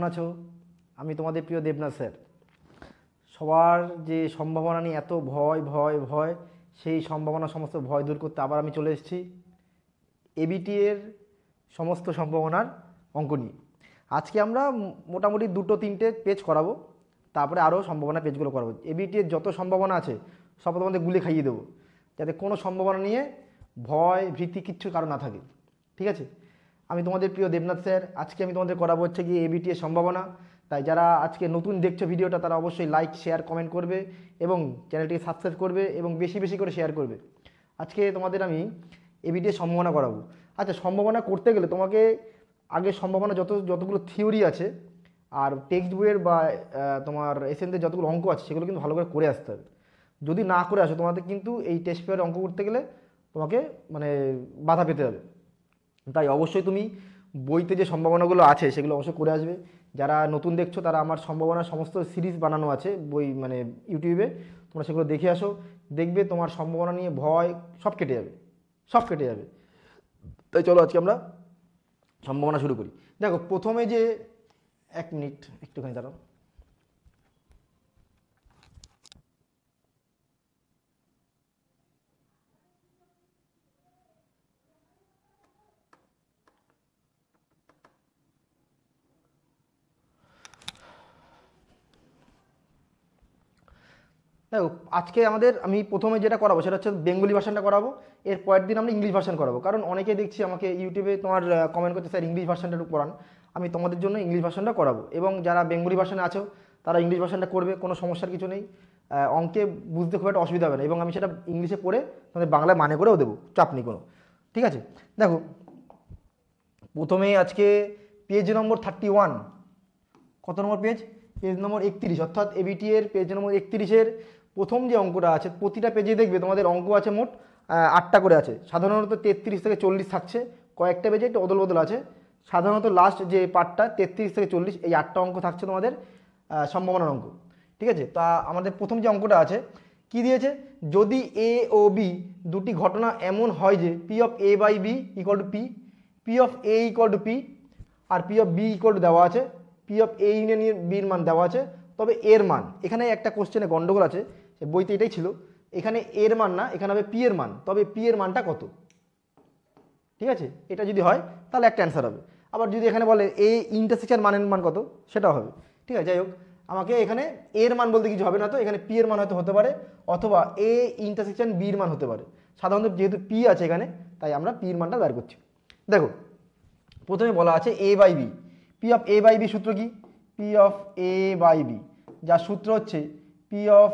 আছো? আমি তোমাদের প্রিয় দেবনাথ স্যার। সবার যে সম্ভাবনা নিয়ে এত ভয় ভয় ভয়, সেই সম্ভাবনা সমস্ত ভয় দূর করতে আবার আমি চলে এসেছি এবিটি এর সমস্ত সম্ভাবনার অঙ্ক নিয়ে। আজকে আমরা মোটামুটি 2-3টে পেজ করাবো, তারপরে আরও সম্ভাবনা পেজগুলো করাবো। এবিটি এর যত সম্ভাবনা আছে সব তোমাদের গুলে খাইয়ে দেবো, যাতে কোনো সম্ভাবনা নিয়ে ভয় ভীতি কিচ্ছু কারো না থাকে। ঠিক আছে? আমি তোমাদের প্রিয় দেবনাথ স্যার। আজকে আমি তোমাদের করাবো হচ্ছে গিয়ে এবিটি এর সম্ভাবনা। তাই যারা আজকে নতুন দেখছো ভিডিওটা, তারা অবশ্যই লাইক শেয়ার কমেন্ট করবে এবং চ্যানেলটিকে সাবস্ক্রাইব করবে এবং বেশি বেশি করে শেয়ার করবে। আজকে তোমাদের আমি এবিটি এর সম্ভাবনা করাবো। আচ্ছা, সম্ভাবনা করতে গেলে তোমাকে আগে সম্ভাবনা যতগুলো থিওরি আছে আর টেক্সট বইয়ের বা তোমার এসএনদের যতগুলো অঙ্ক আছে সেগুলো কিন্তু ভালো করে আসতে হবে। যদি না করে আসো, তোমাদের কিন্তু এই টেস্ট পেপারের অঙ্ক করতে গেলে তোমাকে মানে বাধা পেতে হবে। তাই অবশ্যই তুমি বইতে যে সম্ভাবনাগুলো আছে সেগুলো অবশ্যই করে আসবে। যারা নতুন দেখছো তারা আমার সম্ভাবনার সমস্ত সিরিজ বানানো আছে বই, মানে ইউটিউবে, তোমরা সেগুলো দেখে আসো। দেখবে তোমার সম্ভাবনা নিয়ে ভয় সব কেটে যাবে, সব কেটে যাবে। তাই চলো আজকে আমরা সম্ভাবনা শুরু করি। দেখো, প্রথমে যে 1 মিনিট একটুখানি দাঁড়াও। দেখো, আজকে আমি প্রথমে যেটা করাবো সেটা হচ্ছে বেঙ্গলি ভার্সানটা করাবো। এর পরের দিন আমরা ইংলিশ ভার্সান করাবো, কারণ অনেকে দেখছি আমাকে ইউটিউবে তোমার কমেন্ট করতে, স্যার ইংলিশ ভার্সানটা একটু পড়ান। আমি তোমাদের জন্য ইংলিশ ভার্সানটা করাবো এবং যারা বেঙ্গলি ভার্সানে আছো তারা ইংলিশ ভার্সানটা করবে, কোনো সমস্যার কিছু নেই। অঙ্কে বুঝতে খুব একটা অসুবিধা হবে না এবং আমি সেটা ইংলিশে পড়ে তোমাদের বাংলায় মানে করেও দেবো, চাপ নেই কোনো। ঠিক আছে? দেখো, প্রথমে আজকে পেজ নম্বর 31। কত নম্বর পেজ? পেজ নম্বর 31, অর্থাৎ এবিটি এর পেজ নম্বর 31-এর প্রথম যে অঙ্কটা আছে, প্রতিটা পেজে দেখবে তোমাদের অঙ্ক আছে মোট 8টা করে আছে। সাধারণত 33 থেকে 40 থাকছে, কয়েকটা পেজে একটু অদল বদল আছে। সাধারণত লাস্ট যে পার্টটা 33 থেকে 40, এই 8টা অঙ্ক থাকছে তোমাদের সম্ভাবনার অঙ্ক। ঠিক আছে? তা আমাদের প্রথম যে অঙ্কটা আছে, কি দিয়েছে? যদি এ ও বি দুটি ঘটনা এমন হয় যে P of A by B equal to P, P of A equal to P আর P of B equal to দেওয়া আছে, পি অফ এ ইউনিয়ন বির মান দেওয়া আছে, তবে এর মান, এখানে একটা কোশ্চেনে গন্ডগোল আছে, বইতে এটাই ছিল, এখানে এর মান না, এখানে হবে পি এর মান, তবে পি এর মানটা কত? ঠিক আছে? এটা যদি হয় তাহলে একটা অ্যান্সার হবে। আবার যদি এখানে বলে এ ইন্টারসেকশন মানের মান কত, সেটাও হবে। ঠিক আছে? যাই হোক, আমাকে এখানে এর মান বলতে কিছু হবে না, তো এখানে পি এর মান হয়তো হতে পারে, অথবা এ ইন্টারসেকশন বির মান হতে পারে। সাধারণত যেহেতু পি আছে এখানে, তাই আমরা পি এর মানটা বের করছি। দেখো, প্রথমে বলা আছে A by B. P of A by B সূত্র কি? P of A by B, যার সূত্র হচ্ছে P of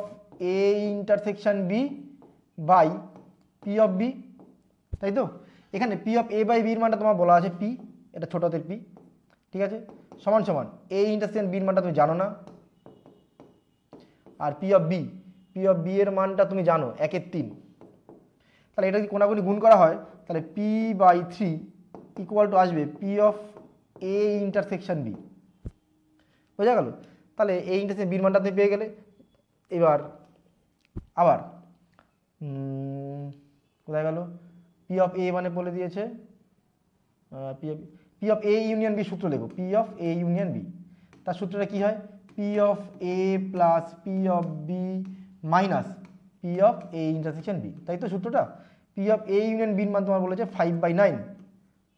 A intersection B by P of B, তাই তো? এখানে পি অফ এ বাই বির মানটা তোমার বলা আছে পি, এটা ছোট হাতের পি। ঠিক আছে? সমান সমান এ ইন্টারসেকশন বির মানটা তুমি জানো না, আর পি অফ বি এর মানটা তুমি জানো 1/3। তাহলে এটা যদি কোনাকুনি গুণ করা হয়, তাহলে পি বাই 3 ইকুয়াল টু আসবে P of A intersection B. বোঝা গেল? তাহলে এই ইন্টারসেকশন বির মানটা তুমি পেয়ে গেলে। এবার আবার কোথায় গেল? পি অফ এ মানে বলে দিয়েছে P of A union B সূত্র লেখো, P of A union B. তার সূত্রটা কি হয়? P of A plus P of B minus P of A intersection B, তাই তো সূত্রটা? পি অফ এ ইউনিয়ন বির মান তোমার বলেছে 5/9,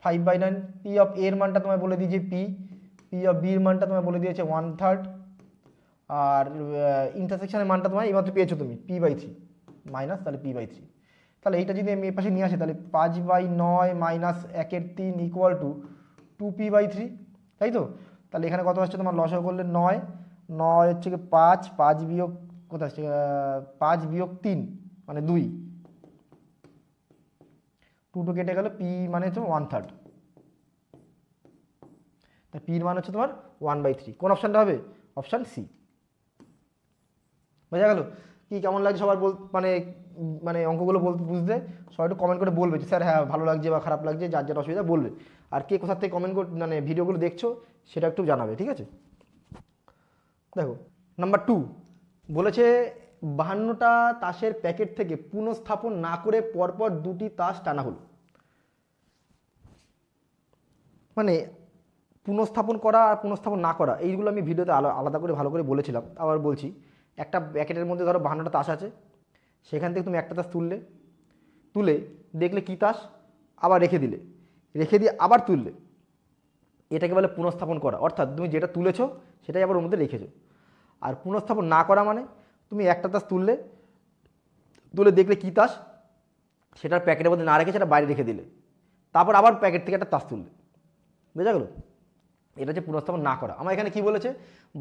5/9। পি অফ এর মানটা তোমায় বলে দিয়েছে পি, পি অফ বির মানটা তোমায় বলে দিয়েছে 1/3, আর ইন্টারসেকশনের মানটা তোমায় এইমাত্র পেয়েছো তুমি p/3 মাইনাস, তাহলে p/3। তাহলে এইটা যদি আমি এর পাশে নিয়ে আসি, তাহলে 5/9 মাইনাস 1/3 ইকুয়াল টু 2p/3, তাই তো? তাহলে এখানে কত আসছে তোমার? লসাগু করলে 9, 9 হচ্ছে কি 5, 5 বিয়োগ কোথায় আসছে 5 বিয়োগ 3 মানে 2, 2 কেটে গেল, পি মানে হচ্ছে 1/3, তাই পির মান হচ্ছে তোমার 1/3। কোন অপশানটা হবে? Option C. বোঝা গেল? কি কেমন লাগছে সবার মানে মানে অঙ্কগুলো বুঝতে? সবাই একটু কমেন্ট করে বলবে যে স্যার হ্যাঁ ভালো লাগছে বা খারাপ লাগছে, যার যার অসুবিধা বলবে। আর কে কোথার থেকে কমেন্ট মানে ভিডিওগুলো দেখছো সেটা একটু জানাবে। ঠিক আছে? দেখো, নাম্বার 2 বলেছে 52টা তাসের প্যাকেট থেকে পুনঃস্থাপন না করে পরপর 2টি তাস টানা হলো। মানে পুনঃস্থাপন করা আর পুনঃস্থাপন না করা এইগুলো আমি ভিডিওতে আলাদা করে ভালো করে বলেছিলাম, আবার বলছি। একটা প্যাকেটের মধ্যে ধরো 52টা তাস আছে, সেখান থেকে তুমি একটা তাস তুলে দেখলে কী তাস, আবার রেখে দিয়ে আবার তুললে, এটাকে বলে পুনঃস্থাপন করা। অর্থাৎ তুমি যেটা তুলেছো সেটাই আবার ওর মধ্যে রেখেছো। আর পুনঃস্থাপন না করা মানে তুমি একটা তাস তুলে দেখলে কী তাস, সেটার প্যাকেটের মধ্যে না রেখে সেটা বাইরে রেখে দিলে, তারপর আবার প্যাকেট থেকে একটা তাস তুললে। বোঝা গেল? এটা হচ্ছে পুনঃস্থাপন না করা। আমার এখানে কি বলেছে,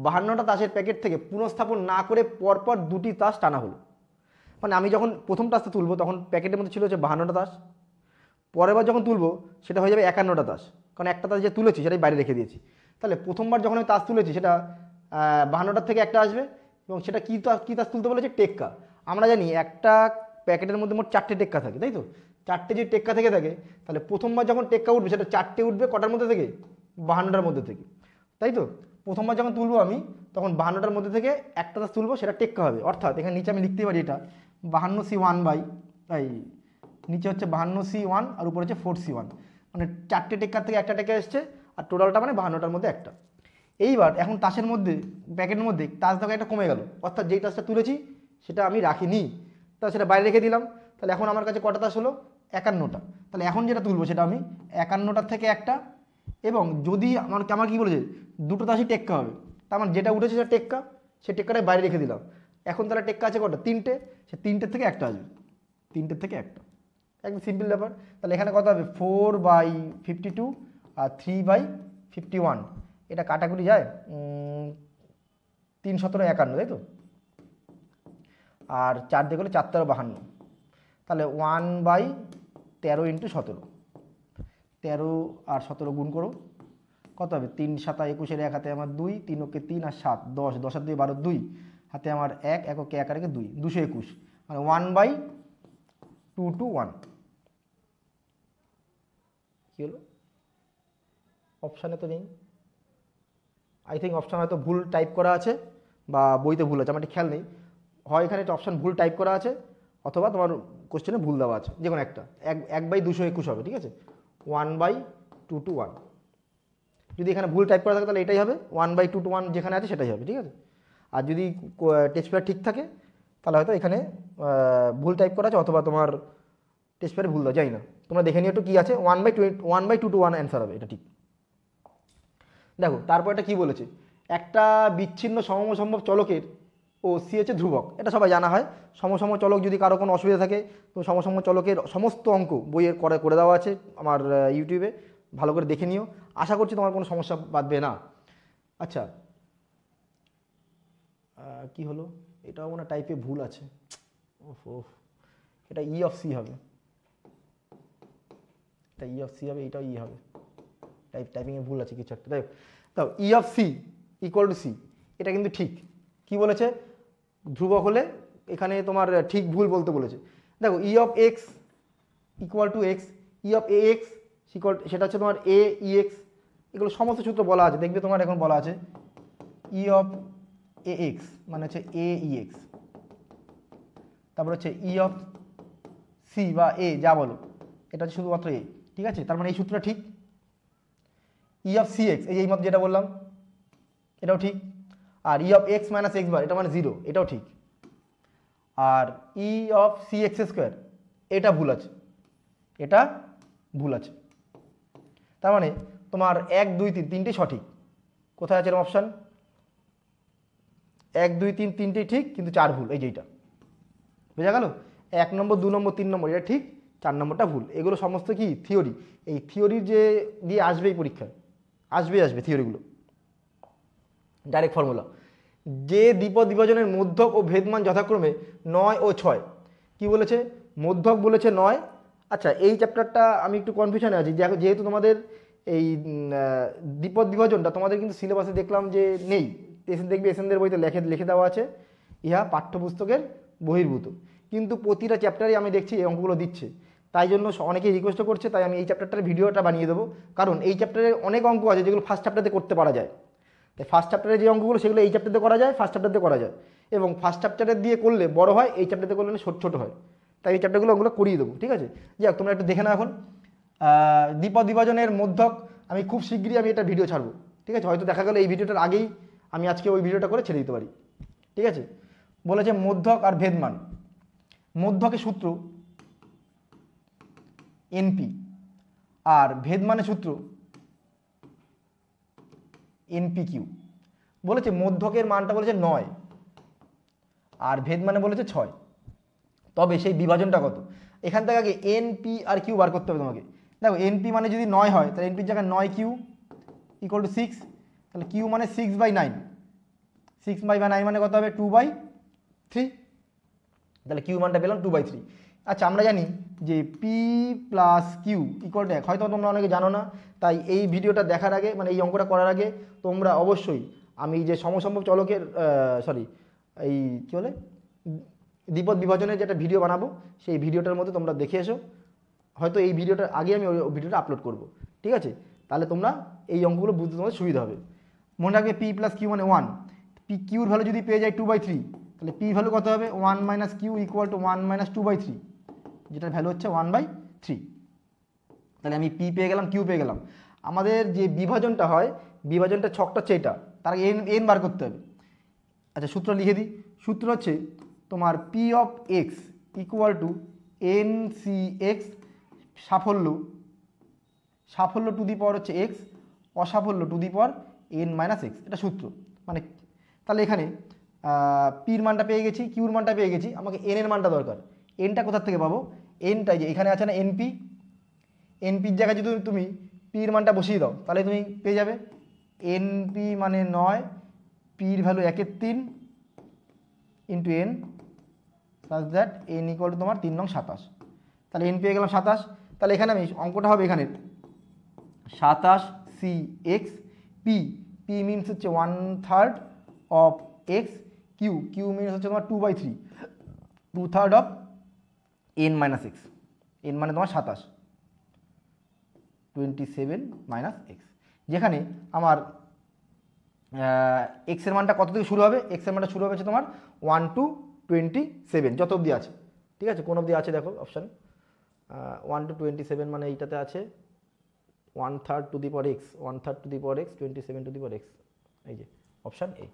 52টা তাসের প্যাকেট থেকে পুনঃস্থাপন না করে পরপর 2টি তাস টানা হলো। মানে আমি যখন প্রথম তাসটা তুলবো তখন প্যাকেটের মধ্যে ছিল হচ্ছে 52টা তাস, পরের বার যখন তুলবো সেটা হয়ে যাবে 51টা তাস, কারণ একটা তাস যে তুলেছি সেটাই বাইরে রেখে দিয়েছি। তাহলে প্রথমবার যখন আমি তাস তুলেছি সেটা 52টার থেকে একটা আসবে, এবং সেটা কী তাস তুলতে বলেছে, টেক্কা। আমরা জানি একটা প্যাকেটের মধ্যে মোট 4টে টেক্কা থাকে, তাই তো? 4টে যদি টেক্কা থেকে থাকে, তাহলে প্রথমবার যখন টেক্কা উঠবে সেটা 4টে উঠবে কটার মধ্যে থেকে, 52টার মধ্যে থেকে, তাই তো? প্রথমবার যখন তুলবো আমি তখন 52টার মধ্যে থেকে একটা তাস তুলবো, সেটা টেক্কা হবে। অর্থাৎ এখানে নিচে আমি লিখতে পারি এটা 52C1 এই নিচে হচ্ছে 52C1 আর উপরে হচ্ছে 4C1, মানে 4টে টেক্কার থেকে একটা টেক্কা এসছে, আর টোটালটা মানে 52টার মধ্যে একটা। এইবার এখন তাসের মধ্যে, প্যাকেটের মধ্যে তাস দেখা একটা কমে গেল, অর্থাৎ যেই তাসটা তুলেছি সেটা আমি রাখিনি, তা সেটা বাইরে রেখে দিলাম। তাহলে এখন আমার কাছে কটা তাস হলো, 51টা। তাহলে এখন যেটা তুলবো সেটা আমি 51টার থেকে একটা, এবং যদি আমার কি বলেছে, 2টো তাসই টেক্কা হবে, তার মানে যেটা উঠেছে সেটা টেক্কা, সে টেক্কাটাই বাইরে রেখে দিলাম। এখন তাহলে টেক্কা আছে কটা, 3টে, সে 3টের থেকে একটা আসবে, 3টের থেকে একটা। একদম সিম্পল ব্যাপার। তাহলে এখানে কত হবে, 4/52 আর 3/51, এটা কাটাকুটি যায়, 3 17 51, তাই তো? আর 4 দিয়ে গেলে 4 13 52, তাহলে 1/13 × 17, 13 আর 17 গুণ করো, কত হবে, 3 7 21, 1 হাতে আমার 2, 3 ওকে 3 আর 7 10, 10 আর 2 12, 2 হাতে আমার 1, 1 ওকে 1 আর 1 2, 221, মানে 1/221। কি হলো, অপশানে তো নেই, আই থিঙ্ক অপশান হয়তো ভুল টাইপ করা আছে, বা বইতে ভুল আছে, আমার ঠিক খেয়াল নেই। হয় এখানে একটা অপশান ভুল টাইপ করা আছে, অথবা তোমার কোশ্চেনে ভুল দেওয়া আছে, যে কোনো একটা। 1/221 হবে, ঠিক আছে, 1/221। যদি এখানে ভুল টাইপ করা থাকে তাহলে এটাই হবে, 1/221 যেখানে আছে সেটাই হবে, ঠিক আছে। আর যদি টেস্ট পেপার ঠিক থাকে তাহলে হয়তো এখানে ভুল টাইপ করা আছে, অথবা তোমার টেস্ট পেপারে ভুল দেওয়া যায় না। তোমরা দেখে নিও একটু কী আছে, 1/221 অ্যান্সার হবে, এটা ঠিক। দেখো তারপর এটা কী বলেছে, একটা বিচ্ছিন্ন সমসম্ভব চলকের ও সি হচ্ছে ধ্রুবক, এটা সবাই জানা হয়। সমসম চলক যদি কারো কোনো অসুবিধা থাকে, তো সমসম চলকের সমস্ত অঙ্ক বইয়ের করে দেওয়া আছে আমার ইউটিউবে, ভালো করে দেখে নিও, আশা করছি তোমার কোনো সমস্যা বাঁধবে না। আচ্ছা, কি হলো, এটাও মনে টাইপে ভুল আছে, ওহো, এটা E(C) হবে, এটা E(C) হবে, এটাও ই হবে, টাইপিংয়ে ভুল আছে কিছু একটা। তাই E(C) = C, এটা কিন্তু ঠিক। কি বলেছে, ধ্রুবক হলে এখানে তোমার ঠিক ভুল বলতে বলেছে। দেখো E(x) = x, E(ax) সেটা হচ্ছে তোমার A(ex), এগুলো সমস্ত সূত্র বলা আছে, দেখবে তোমার এখন বলা আছে E(ax) মানে হচ্ছে A(ex), তারপর হচ্ছে E(c) বা A, যা বলো, এটা হচ্ছে শুধুমাত্র A, ঠিক আছে। তার মানে এই সূত্রটা ঠিক। E(cx) এই মাত্র যেটা বললাম, এটাও ঠিক। আর E(x - x)(bar) এটা মানে 0, এটাও ঠিক। আর E(cx²) এটা ভুল আছে, এটা ভুল আছে। তার মানে তোমার 1 2 3 তিনটেই সঠিক। কোথায় আছে এরকম অপশান, 1 2 3 তিনটেই ঠিক, কিন্তু 4 ভুল, এই যেটা বোঝা গেল। 1 নম্বর 2 নম্বর 3 নম্বর এটা ঠিক, 4 নম্বরটা ভুল। এগুলো সমস্ত কি থিওরি, এই থিওরির যে দিয়ে আসবে এই পরীক্ষায়, আসবে থিওরিগুলো, ডাইরেক্ট ফর্মুলা। যে দ্বিপদ বিভাজনের মধ্যক ও ভেদমান যথাক্রমে 9 ও 6, কি বলেছে, মধ্যক বলেছে 9। আচ্ছা, এই চ্যাপ্টারটা আমি একটু কনফিউশনে আছি, যেহেতু তোমাদের এই দ্বিপদ বিভাজনটা তোমাদের কিন্তু সিলেবাসে দেখলাম যে নেই, দেখবে এসএনদের বইতে লিখে দেওয়া আছে, ইহা পাঠ্যপুস্তকের বহির্ভূত, কিন্তু প্রতিটা চ্যাপ্টারে আমি দেখছি এই অঙ্কগুলো দিচ্ছে। তাই জন্য অনেকেই রিকোয়েস্ট করছে, তাই আমি এই চ্যাপ্টারটার ভিডিওটা বানিয়ে দেবো, কারণ এই চ্যাপ্টারে অনেক অঙ্ক আছে যেগুলো ফার্স্ট চ্যাপ্টারে করতে পারা যায়। তাই ফার্স্ট চ্যাপ্টারে যে অঙ্কগুলো সেগুলো এই চ্যাপ্টারে করা যায়, ফার্স্ট চ্যাপ্টারে করা যায়, এবং ফার্স্ট চ্যাপ্টারে দিয়ে করলে বড় হয়, এই চ্যাপ্টারে করলে ছোট হয়। তাই এই চ্যাপ্টারগুলো ওগুলো করিয়ে দেবো, ঠিক আছে। যাক, তোমরা একটু দেখে নাও এখন দ্বিপদ বিভাজনের মধ্যক আমি খুব শীঘ্রই আমি এটা ভিডিও ছাড়বো, ঠিক আছে? হয়তো দেখা গেল এই ভিডিওটার আগেই আমি আজকে ওই ভিডিওটা করে ছেড়ে দিতে পারি, ঠিক আছে? বলেছে মধ্যক আর ভেদমান। মধ্যকের সূত্র এনপি আর ভেদমানের সূত্র এনপি কিউ। বলেছে মধ্যকের মানটা বলেছে 9 আর ভেদমানে বলেছে 6, তবে সেই বিভাজনটা কত? এখান থেকে আগে এনপি আর কিউ বার করতে হবে তোমাকে। দেখো এনপি মানে যদি 9 হয় তাহলে এনপির জায়গায় 9 কিউ ইকুয়াল টু 6, তাহলে কিউ মানে 6/9, 6/9 মানে কত হবে? 2/3, তাহলে কিউ মানটা পেলাম 2/3। আচ্ছা আমরা জানি যে P plus Q equal to 1, হয়তো তোমরা অনেকে জানো না, তাই এই ভিডিওটা দেখার আগে মানে এই অঙ্কটা করার আগে তোমরা অবশ্যই আমি যে সমসম্ভব চলকের এই কী বলে দ্বিপদ বিভাজনের যেটা ভিডিও বানাবো সেই ভিডিওটার মধ্যে তোমরা দেখে এসো, হয়তো এই ভিডিওটার আগে আমি ওই ভিডিওটা আপলোড করব, ঠিক আছে? তাহলে তোমরা এই অঙ্কগুলো বুঝতে তোমাদের সুবিধা হবে। মনে রাখবে পি প্লাস কিউ মানে 1, পি কিউর ভ্যালু যদি পেয়ে যায় 2/3, তাহলে পি ভ্যালু কত হবে? 1 minus Q equal to 1 minus 2/3, যেটার ভ্যালু হচ্ছে 1/3। তাহলে আমি পি পেয়ে গেলাম, কিউ পেয়ে গেলাম। আমাদের যে বিভাজনটা হয়, বিভাজনটা ছকটা হচ্ছে এটা, তার আগে এন বার করতে হবে। আচ্ছা সূত্র লিখে দিই। সূত্র হচ্ছে তোমার P of X equal to N C X, সাফল্য টু দি পাওয়ার হচ্ছে এক্স, অসাফল্য to the power N minus X, এটা সূত্র। মানে তাহলে এখানে পির মানটা পেয়ে গেছি, কিউর মানটা পেয়ে গেছি, আমাকে এন এর মানটা দরকার। এনটা কোথার থেকে পাবো? এনটাই যে এখানে আছে না এনপি, এনপির জায়গায় যদি তুমি পির মানটা বসিয়ে দাও তাহলে তুমি পেয়ে যাবে এনপি মানে 9, পির value 1/3 into N, such that N equal to তোমার 3 নং 27। তাহলে এন পেয়ে গেলাম 27। তাহলে এখানে আমি অঙ্কটা হবে এখানে 27 সি এক্স, পি মিনস হচ্ছে 1/3 অফ এক্স, কিউ মিনস হচ্ছে তোমার 2/3, 2/3 of N minus x, N মানে তোমার 27, 27 মাইনাস এক্স। যেখানে আমার এক্সের মানটা কত থেকে শুরু হবে? এক্সের মানটা শুরু হবে তোমার 1 to 27, যত অবধি আছে, ঠিক আছে? কোন অবধি আছে দেখো অপশান, 1 to 27 মানে এইটাতে আছে 1/3 two the power x, 1/3 two the power x, 27 two the power x, এই যে অপশান এ।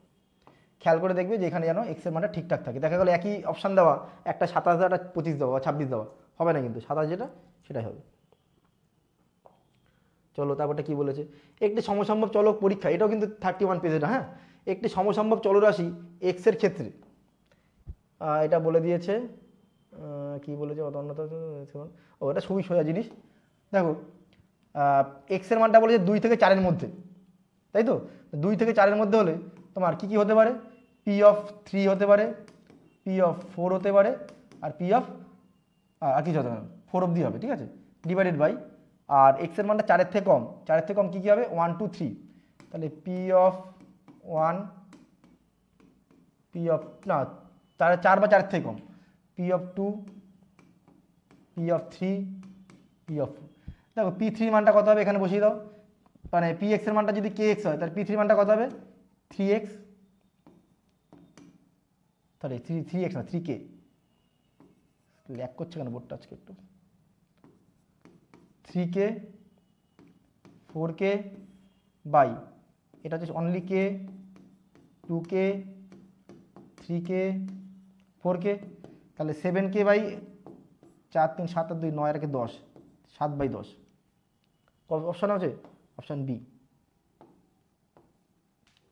খেয়াল করে দেখবে যে এখানে যেন এক্সের মানটা ঠিকঠাক থাকে। দেখা গেল একই অপশান দেওয়া, একটা 27 দেওয়া, একটা 25 দেওয়া বা 26 দেওয়া, হবে না কিন্তু 27 যেটা সেটাই হবে। চলো তারপরটা কি বলেছে? একটি সমসম্ভব চলক পরীক্ষা, এটাও কিন্তু 31 পেজের। হ্যাঁ, একটি সমসম্ভব চলরাশি এক্সের ক্ষেত্রে এটা বলে দিয়েছে, কি বলেছে অন্যতা, ও এটা খুবই সোজা জিনিস। দেখো এক্সের মানটা বলেছে 2 থেকে 4-এর মধ্যে, তাই তো? 2 থেকে 4-এর মধ্যে হলে তোমার কি কি হতে পারে? পি অফ 3 হতে পারে, পি অফ 4 হতে পারে, আর পি অফ আর কিছু হতে পারে 4 অবধি হবে, ঠিক আছে? ডিভাইডেড বাই, আর এক্সের মানটা 4-এর থেকে কম, 4-এর থেকে কম কী কী হবে? 1 2 3, তাহলে পি অফ 1, পি অফ না 4 বা 4-এর থেকে কম, P of 2, P of 3, P of 4। দেখো পি 3 মানটা কত হবে এখানে বসিয়ে দাও, মানে পি এক্সের মানটা যদি কে এক্স হয় তাহলে পি 3 মানটা কত হবে? 3x, তাহলে 3x না 3k, ল্যাক করছে কেন বোর্ডটা আজকে একটু, 3k 4k বাই এটা হচ্ছে only k, 2k 3k 4k, তাহলে 7k বাই 4 3 7 আর 2 9 আর 10, 7/10। অপশান আছে অপশান বি,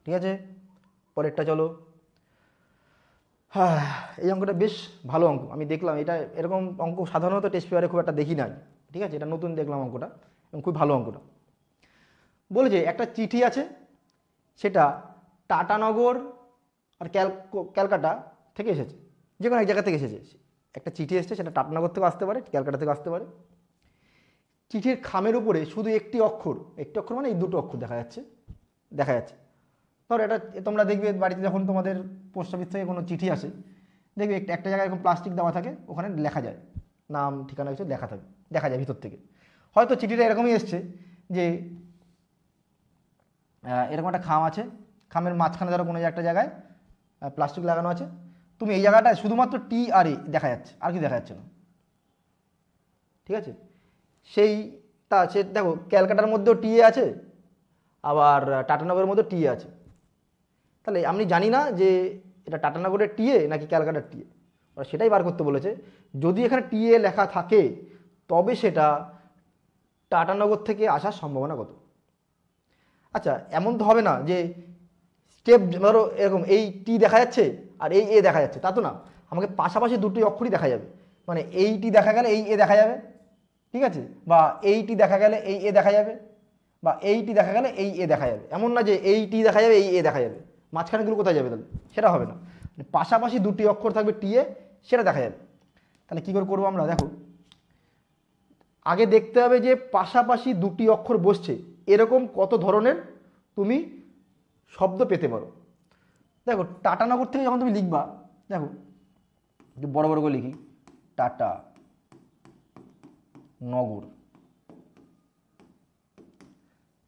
ঠিক আছে? পরেরটা চলো। হ্যাঁ, এই অঙ্কটা বেশ ভালো অঙ্ক, আমি দেখলাম এটা, এরকম অঙ্ক সাধারণত টেস্ট পেপারে খুব একটা দেখি নাই, ঠিক আছে? এটা নতুন দেখলাম অঙ্কটা এবং খুব ভালো অঙ্কটা। বলেছে একটা চিঠি আছে, সেটা টাটানগর আর ক্যালকাটা থেকে এসেছে, যে কোনো এক জায়গা থেকে এসেছে। একটা চিঠি এসেছে, সেটা টাটানগর থেকে আসতে পারে, ক্যালকাটা থেকে আসতে পারে। চিঠির খামের উপরে শুধু একটি অক্ষর মানে এই দুটো অক্ষর দেখা যাচ্ছে। ধরো এটা তোমরা দেখবে বাড়িতে যখন তোমাদের পোস্ট অফিস থেকে কোনো চিঠি আসে, দেখবে একটা জায়গায় এরকম প্লাস্টিক দেওয়া থাকে, ওখানে লেখা যায় নাম ঠিকানা কিছু দেখা যায় ভিতর থেকে। হয়তো চিঠিটা এরকমই এসছে যে এরকম একটা খাম আছে, খামের মাঝখানে ধরো কোনো একটা জায়গায় প্লাস্টিক লাগানো আছে, তুমি এই জায়গাটায় শুধুমাত্র টি আর এ দেখা যাচ্ছে, আর কি দেখা যাচ্ছে না, ঠিক আছে? সেই তা সে দেখো ক্যালকাটার মধ্যেও টিএ আছে, আবার টাটানগরের মধ্যে টিএ আছে। তাহলে আমি জানি না যে এটা টাটানগরের টিএ নাকি ক্যালকাটার টিএ, ওরা সেটাই বার করতে বলেছে। যদি এখানে টিএ লেখা থাকে তবে সেটা টাটানগর থেকে আসার সম্ভাবনা কত। আচ্ছা, এমন তো হবে না যে স্টেপ ধরো এরকম এই টি দেখা যাচ্ছে আর এই এ দেখা যাচ্ছে, তা তো না। আমাকে পাশাপাশি দুটি অক্ষরই দেখা যাবে, মানে এই টি দেখা গেলে এই এ দেখা যাবে, ঠিক আছে, বা এই টি দেখা গেলে এই এ দেখা যাবে, বা এই টি দেখা গেলে এই এ দেখা যাবে। এমন না যে এই টি দেখা যাবে এই এ দেখা যাবে, মাঝখানেগুলো কোথায় যাবে, তাহলে সেটা হবে না। পাশাপাশি দুটি অক্ষর থাকবে টি এ, সেটা দেখা যাবে। তাহলে কী করে করবো আমরা, দেখো আগে দেখতে হবে যে পাশাপাশি দুটি অক্ষর বসছে এরকম কত ধরনের তুমি শব্দ পেতে পারো। দেখো টাটানগর থেকে যখন তুমি লিখবা, দেখো বড় বড় করে লিখি, টাটা নগর।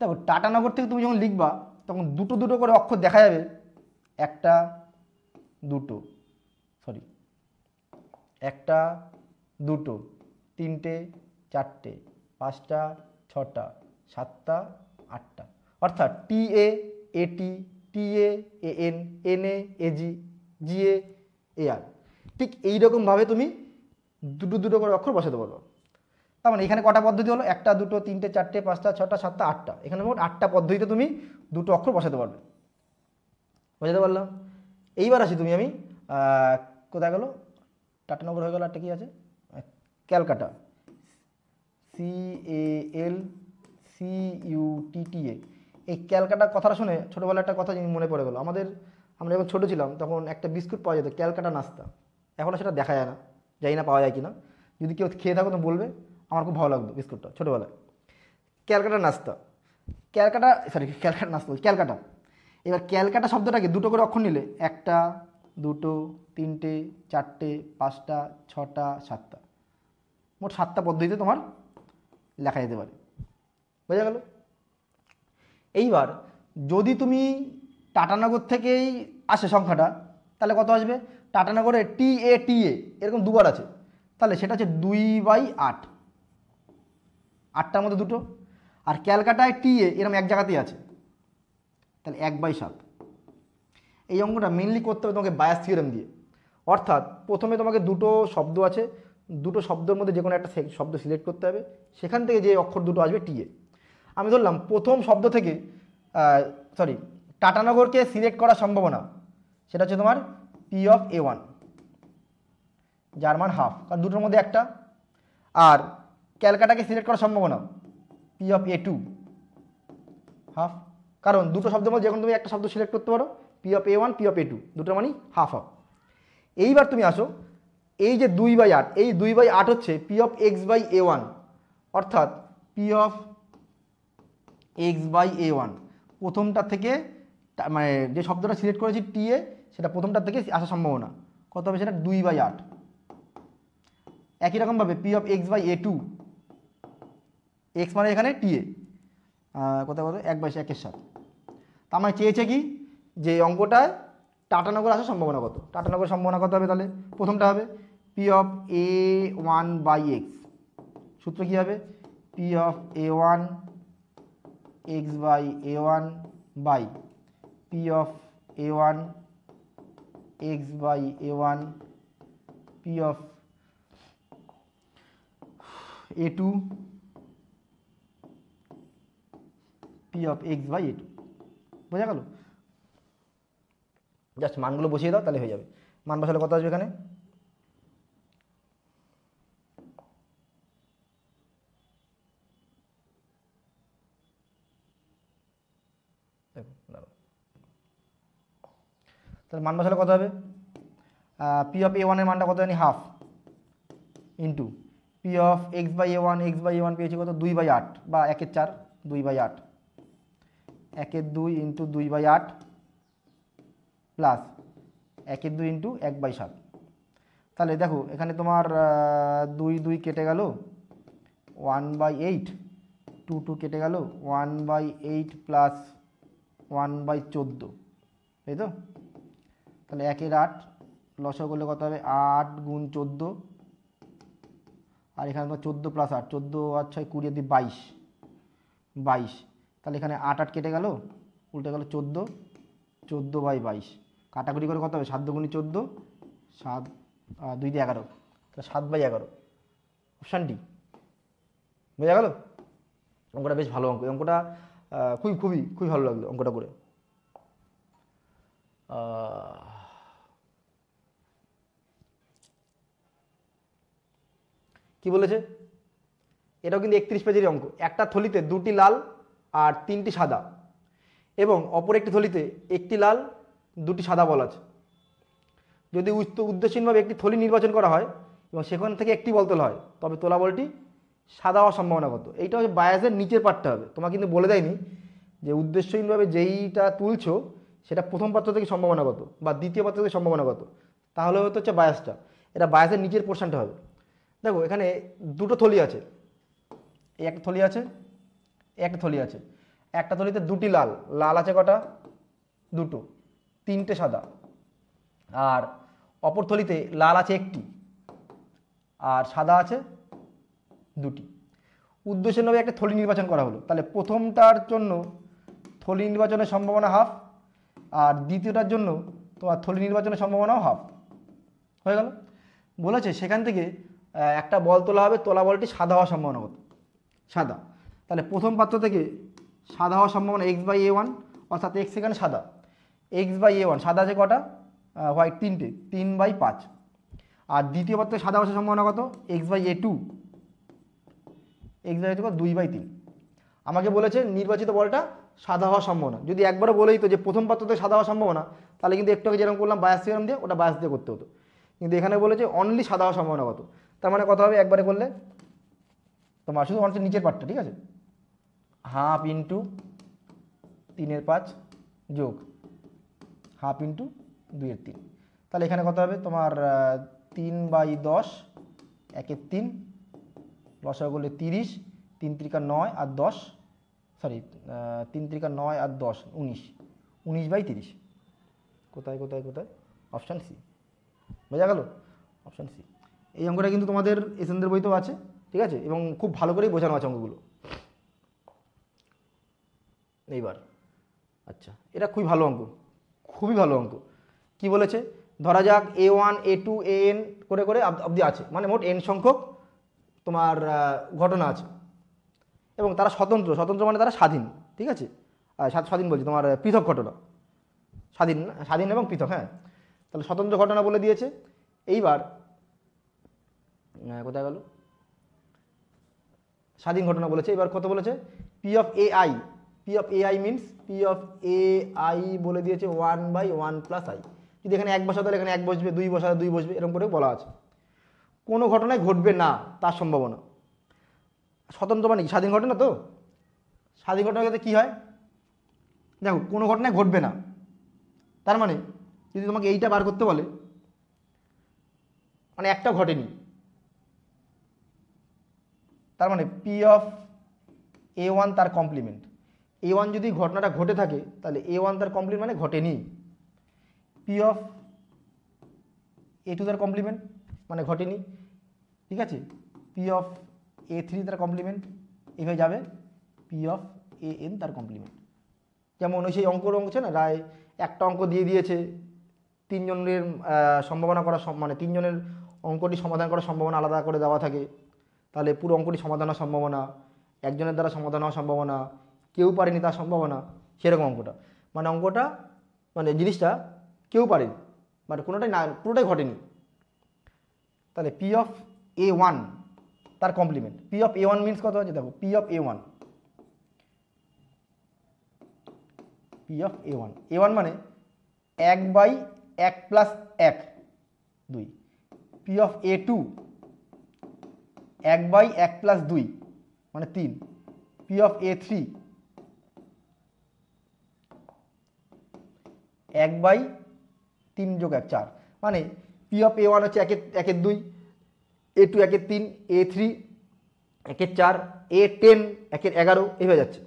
দেখো টাটানগর থেকে তুমি যখন লিখবা তখন দুটো দুটো করে অক্ষর দেখা যাবে, একটা দুটো, সরি একটা দুটো তিনটে চারটে পাঁচটা ছটা সাতটা আটটা, অর্থাৎ টি এ এটি টি এ এন এন এ জি জি এ আর। ঠিক এইরকমভাবে তুমি দুটো দুটো করে অক্ষর বসাতে পারবো। তার মানে এখানে কটা পদ্ধতি হলো, একটা দুটো তিনটে চারটে পাঁচটা ছটা সাতটা আটটা, এখানে মোট 8টা পদ্ধতিতে তুমি দুটো অক্ষর বসাতে পারবে। বোঝাতে পারলাম? এইবার আসি তুমি আমি কোথায় গেলো, টাটানগর হয়ে গেল, একটা কি আছে ক্যালকাটা, CALCUTTA। এই ক্যালকাটা কথাটা শুনে ছোটোবেলায় একটা কথা মনে পড়ে গেলো। আমরা যখন ছোটো ছিলাম তখন একটা বিস্কুট পাওয়া যেত ক্যালকাটা নাস্তা, এখনও সেটা দেখা যায় না, জানি না পাওয়া যায় কিনা। যদি কেউ খেয়ে থাকো তো বলবে, আমার খুব ভালো লাগতো বিস্কুটটা ছোটোবেলায়। ক্যালকাটা নাস্তা, ক্যালকাটা নাস্তা, ক্যালকাটা। এবার ক্যালকাটা শব্দটাকে দুটো করে অক্ষর নিলে একটা দুটো তিনটে চারটে পাঁচটা ছটা সাতটা, মোট 7টা পদ্ধতিতে তোমার লেখা যেতে পারে। বোঝা গেল? এইবার যদি তুমি টাটানগর থেকেই আসে সংখ্যাটা, তাহলে কত আসবে, টাটানগরে TA এরকম দুবার আছে, তাহলে সেটা হচ্ছে 2/8, 8টার মধ্যে দুটো। আর ক্যালকাটায় টিএ এরকম এক জায়গাতেই আছে, তাহলে 1/7। এই অঙ্কটা মেনলি করতে হবে তোমাকে বায়াস থিওরেম দিয়ে। অর্থাৎ প্রথমে তোমাকে দুটো শব্দ আছে, দুটো শব্দের মধ্যে যে কোনো একটা শব্দ সিলেক্ট করতে হবে, সেখান থেকে যে অক্ষর দুটো আসবে টিএ। আমি ধরলাম প্রথম শব্দ থেকে টাটানগরকে সিলেক্ট করার সম্ভাবনা সেটা হচ্ছে তোমার P(a1), যার মান হাফ, কারণ দুটোর মধ্যে একটা। আর ক্যালকাটাকে সিলেক্ট করার সম্ভাবনা P(a2), হাফ, কারণ দুটো শব্দের মধ্যে যখন তুমি একটা শব্দ সিলেক্ট করতে পারো, P(a1), P(a2), দুটোর মানই হাফ হাফ। এইবার তুমি আসো, এই যে 2/8, এই 2/8 হচ্ছে P(x/a1), অর্থাৎ P(x/a1) প্রথমটা থেকে, মানে যে শব্দটা সিলেক্ট করেছি টিএ, সেটা প্রথমটার থেকে আসার সম্ভাবনা কত হবে, সেটা 2/8। একই রকমভাবে P(x/a2), এক্স মানে এখানে টিএ, কোথায় কত 1/7। তার মানে চেয়েছে কি, যে অঙ্কটায় টাটানগর আসার সম্ভাবনা কত, টাটানগর সম্ভাবনা কত হবে, তাহলে প্রথমটা হবে P(a1/x), সূত্র কী হবে, P(a1) x/a1 by P(a1) x/a1 P(a2) P(x/a2). বোঝা গেল? জাস্ট মানগুলো বসিয়ে দাও, তাহলে হয়ে যাবে। মান বসালে কত আসবে এখানে, তাহলে মান বসালে কত হবে, P(a1) এর মানটা কত জানি, হাফ, ইন্টু P(x/a1) x/a1 পেয়েছি কত, 2/8 বা 1/4, 2/8, 1/2 ইন্টু 2/8 প্লাস 1/2 ইন্টু 1/7। তাহলে দেখো এখানে তোমার 2 কেটে গেল, 1/8, 2 কেটে গেল, 1/8 প্লাস 1/14, তাই তো? তাহলে 1 এর 8 লসাগু করলে কত হবে, 8 × 14, আর এখানে তোমার 14 প্লাস 8, 14 আর 6 20 আর 2 22, 22। তাহলে এখানে 8 8 কেটে গেল, উল্টে গেল 14, 14/22। কাটাকুটি করে কত হবে? 7 দুগুণি 14, 7 2 দিয়ে 11, তাহলে 7/11 অপশান ডি। বোঝা গেল? অঙ্কটা বেশ ভালো অঙ্ক, অঙ্কটা খুবই ভালো লাগলো অঙ্কটা করে। কি বলেছে? এটাও কিন্তু 31 পেজের অঙ্ক। একটা থলিতে 2টি লাল আর 3টি সাদা এবং অপর একটি থলিতে 1টি লাল 2টি সাদা বল আছে। যদি উদ্দেশ্যহীনভাবে একটি থলি নির্বাচন করা হয় এবং সেখান থেকে একটি বল তোলা হয়, তবে তোলা বলটি সাদা হওয়ার সম্ভাবনা কত? এইটা হচ্ছে বায়াসের নিচের পার্টটা হবে। তোমাকে কিন্তু বলে দেয়নি যে উদ্দেশ্যহীনভাবে যেইটা তুলছো সেটা প্রথম পাত্র থেকে সম্ভাবনা কত বা দ্বিতীয় পাত্র থেকে সম্ভাবনা কত, তাহলে হচ্ছে বায়াসটা। এটা বায়াসের নিচের পোর্শনটা হবে। দেখো এখানে দুটো থলি আছে, এই একটা থলি আছে, এই একটা থলি আছে। একটা থলিতে 2টি লাল, লাল আছে কটা? 2টো, 3টে সাদা। আর অপর থলিতে লাল আছে 1টি আর সাদা আছে 2টি। উদ্দেশ্যহীনভাবে একটা থলি নির্বাচন করা হলো, তাহলে প্রথমটার জন্য থলি নির্বাচনের সম্ভাবনা হাফ আর দ্বিতীয়টার জন্য তোমার থলি নির্বাচনের সম্ভাবনাও হাফ। হয়ে গেল? বলেছে সেখান থেকে একটা বল তোলা হবে, তোলা বলটি সাদা হওয়ার সম্ভাবনা কত? সাদা। তাহলে প্রথম পাত্র থেকে সাদা হওয়ার সম্ভাবনা x/a1, অর্থাৎ x এখানে সাদা, x/a1 সাদা আছে কটা? হোয়াইট 3টে, 3/5। আর দ্বিতীয় পাত্রে সাদা হওয়ার সম্ভাবনা কত? x/a2, x/a2 2/3। আমাকে বলেছে নির্বাচিত বলটা সাদা হওয়ার সম্ভাবনা। যদি একবারও বলেই তো যে প্রথম পাত্রতে সাদা হওয়ার সম্ভাবনা, তাহলে কিন্তু একটু আগে যেরকম করলাম বায়াস থিওরেম দিয়ে, ওটা বায়াস দিয়ে করতে হতো। কিন্তু এখানে বলেছে অনলি সাদা হওয়ার সম্ভাবনা কত। তার মানে কত হবে? একবারে করলে তোমার শুধু অনেক নিচের পার্টটা, ঠিক আছে, হাফ ইন্টু 3/5 যোগ হাফ ইন্টু 2/3। তাহলে এখানে কত হবে তোমার? 3/10, 1/3, লসাগু করলে 30, 3 × 9 আর 10, সরি 3 × 9 আর 10 19, 19/30। কোথায় কোথায় কোথায়? Option C. বোঝা গেল? Option C. এই অঙ্কটা কিন্তু তোমাদের এসএনদের বইতেও আছে, ঠিক আছে, এবং খুব ভালো করেই বোঝানো আছে অঙ্কগুলো। এইবার আচ্ছা, এটা খুবই ভালো অঙ্ক, খুবই ভালো অঙ্ক। কি বলেছে? ধরা যাক a1 a2 an করে করে অবধি আছে, মানে মোট n সংখ্যক তোমার ঘটনা আছে এবং তারা স্বতন্ত্র, স্বতন্ত্র মানে তারা স্বাধীন, ঠিক আছে, স্বাধীন বলছি তোমার পৃথক ঘটনা, স্বাধীন এবং পৃথক, হ্যাঁ। তাহলে স্বতন্ত্র ঘটনা বলে দিয়েছে। এইবার কোথায় গেল? স্বাধীন ঘটনা বলেছে। এবার কত বলেছে? P of ai, P of ai means P of ai বলে দিয়েছে 1/1 প্লাস আই। যদি এখানে 1 বসাতে, তাহলে এখানে 1 বসবে, 2 বসাতে 2 বসবে, এরকম করে বলা আছে। কোনো ঘটনায় ঘটবে না তার সম্ভাবনা। স্বতন্ত্র মানে কি? স্বাধীন ঘটনা। তো স্বাধীন ঘটনার ক্ষেত্রে কী হয়? দেখো কোনো ঘটনায় ঘটবে না, তার মানে যদি তোমাকে এইটা বার করতে বলে, মানে একটা ঘটেনি, তার মানে পি অফ a1 তার কমপ্লিমেন্ট। a1 যদি ঘটনাটা ঘটে থাকে, তাহলে a1 তার কমপ্লিমেন্ট মানে ঘটেনি। পি অফ a2 তার কমপ্লিমেন্ট মানে ঘটেনি, ঠিক আছে। পি অফ a3 তার কমপ্লিমেন্ট, এইভাবে যাবে পি অফ an তার কমপ্লিমেন্ট। যেমন ওই সেই অঙ্ক আছে না, রায় একটা অঙ্ক দিয়ে দিয়েছে, 3 জনের সম্ভাবনা করা, মানে 3 জনের অঙ্কটি সমাধান করার সম্ভাবনা আলাদা করে দেওয়া থাকে, তাহলে পুরো অঙ্কটি সমাধান হওয়ার সম্ভাবনা, একজনের দ্বারা সমাধান হওয়ার সম্ভাবনা, কেউ পারেনি তার সম্ভাবনা, সেরকম অঙ্কটা। মানে অঙ্কটা মানে জিনিসটা কেউ পারেনি, মানে কোনোটাই না, পুরোটাই ঘটেনি। তাহলে পি অফ a1 তার complement. P of a1 means কত আছে? দেখো P of a1, P of a1, a1 মানে 1/1 plus 1 2। P of a2 1/1 plus 2 মানে 3। পি অফ a3 1/3 যোগ 1 4, মানে পি অফ a1 হচ্ছে 1/1 2, a2 1/3, a3 1/4, a10 1/11, এইভাবে যাচ্ছে।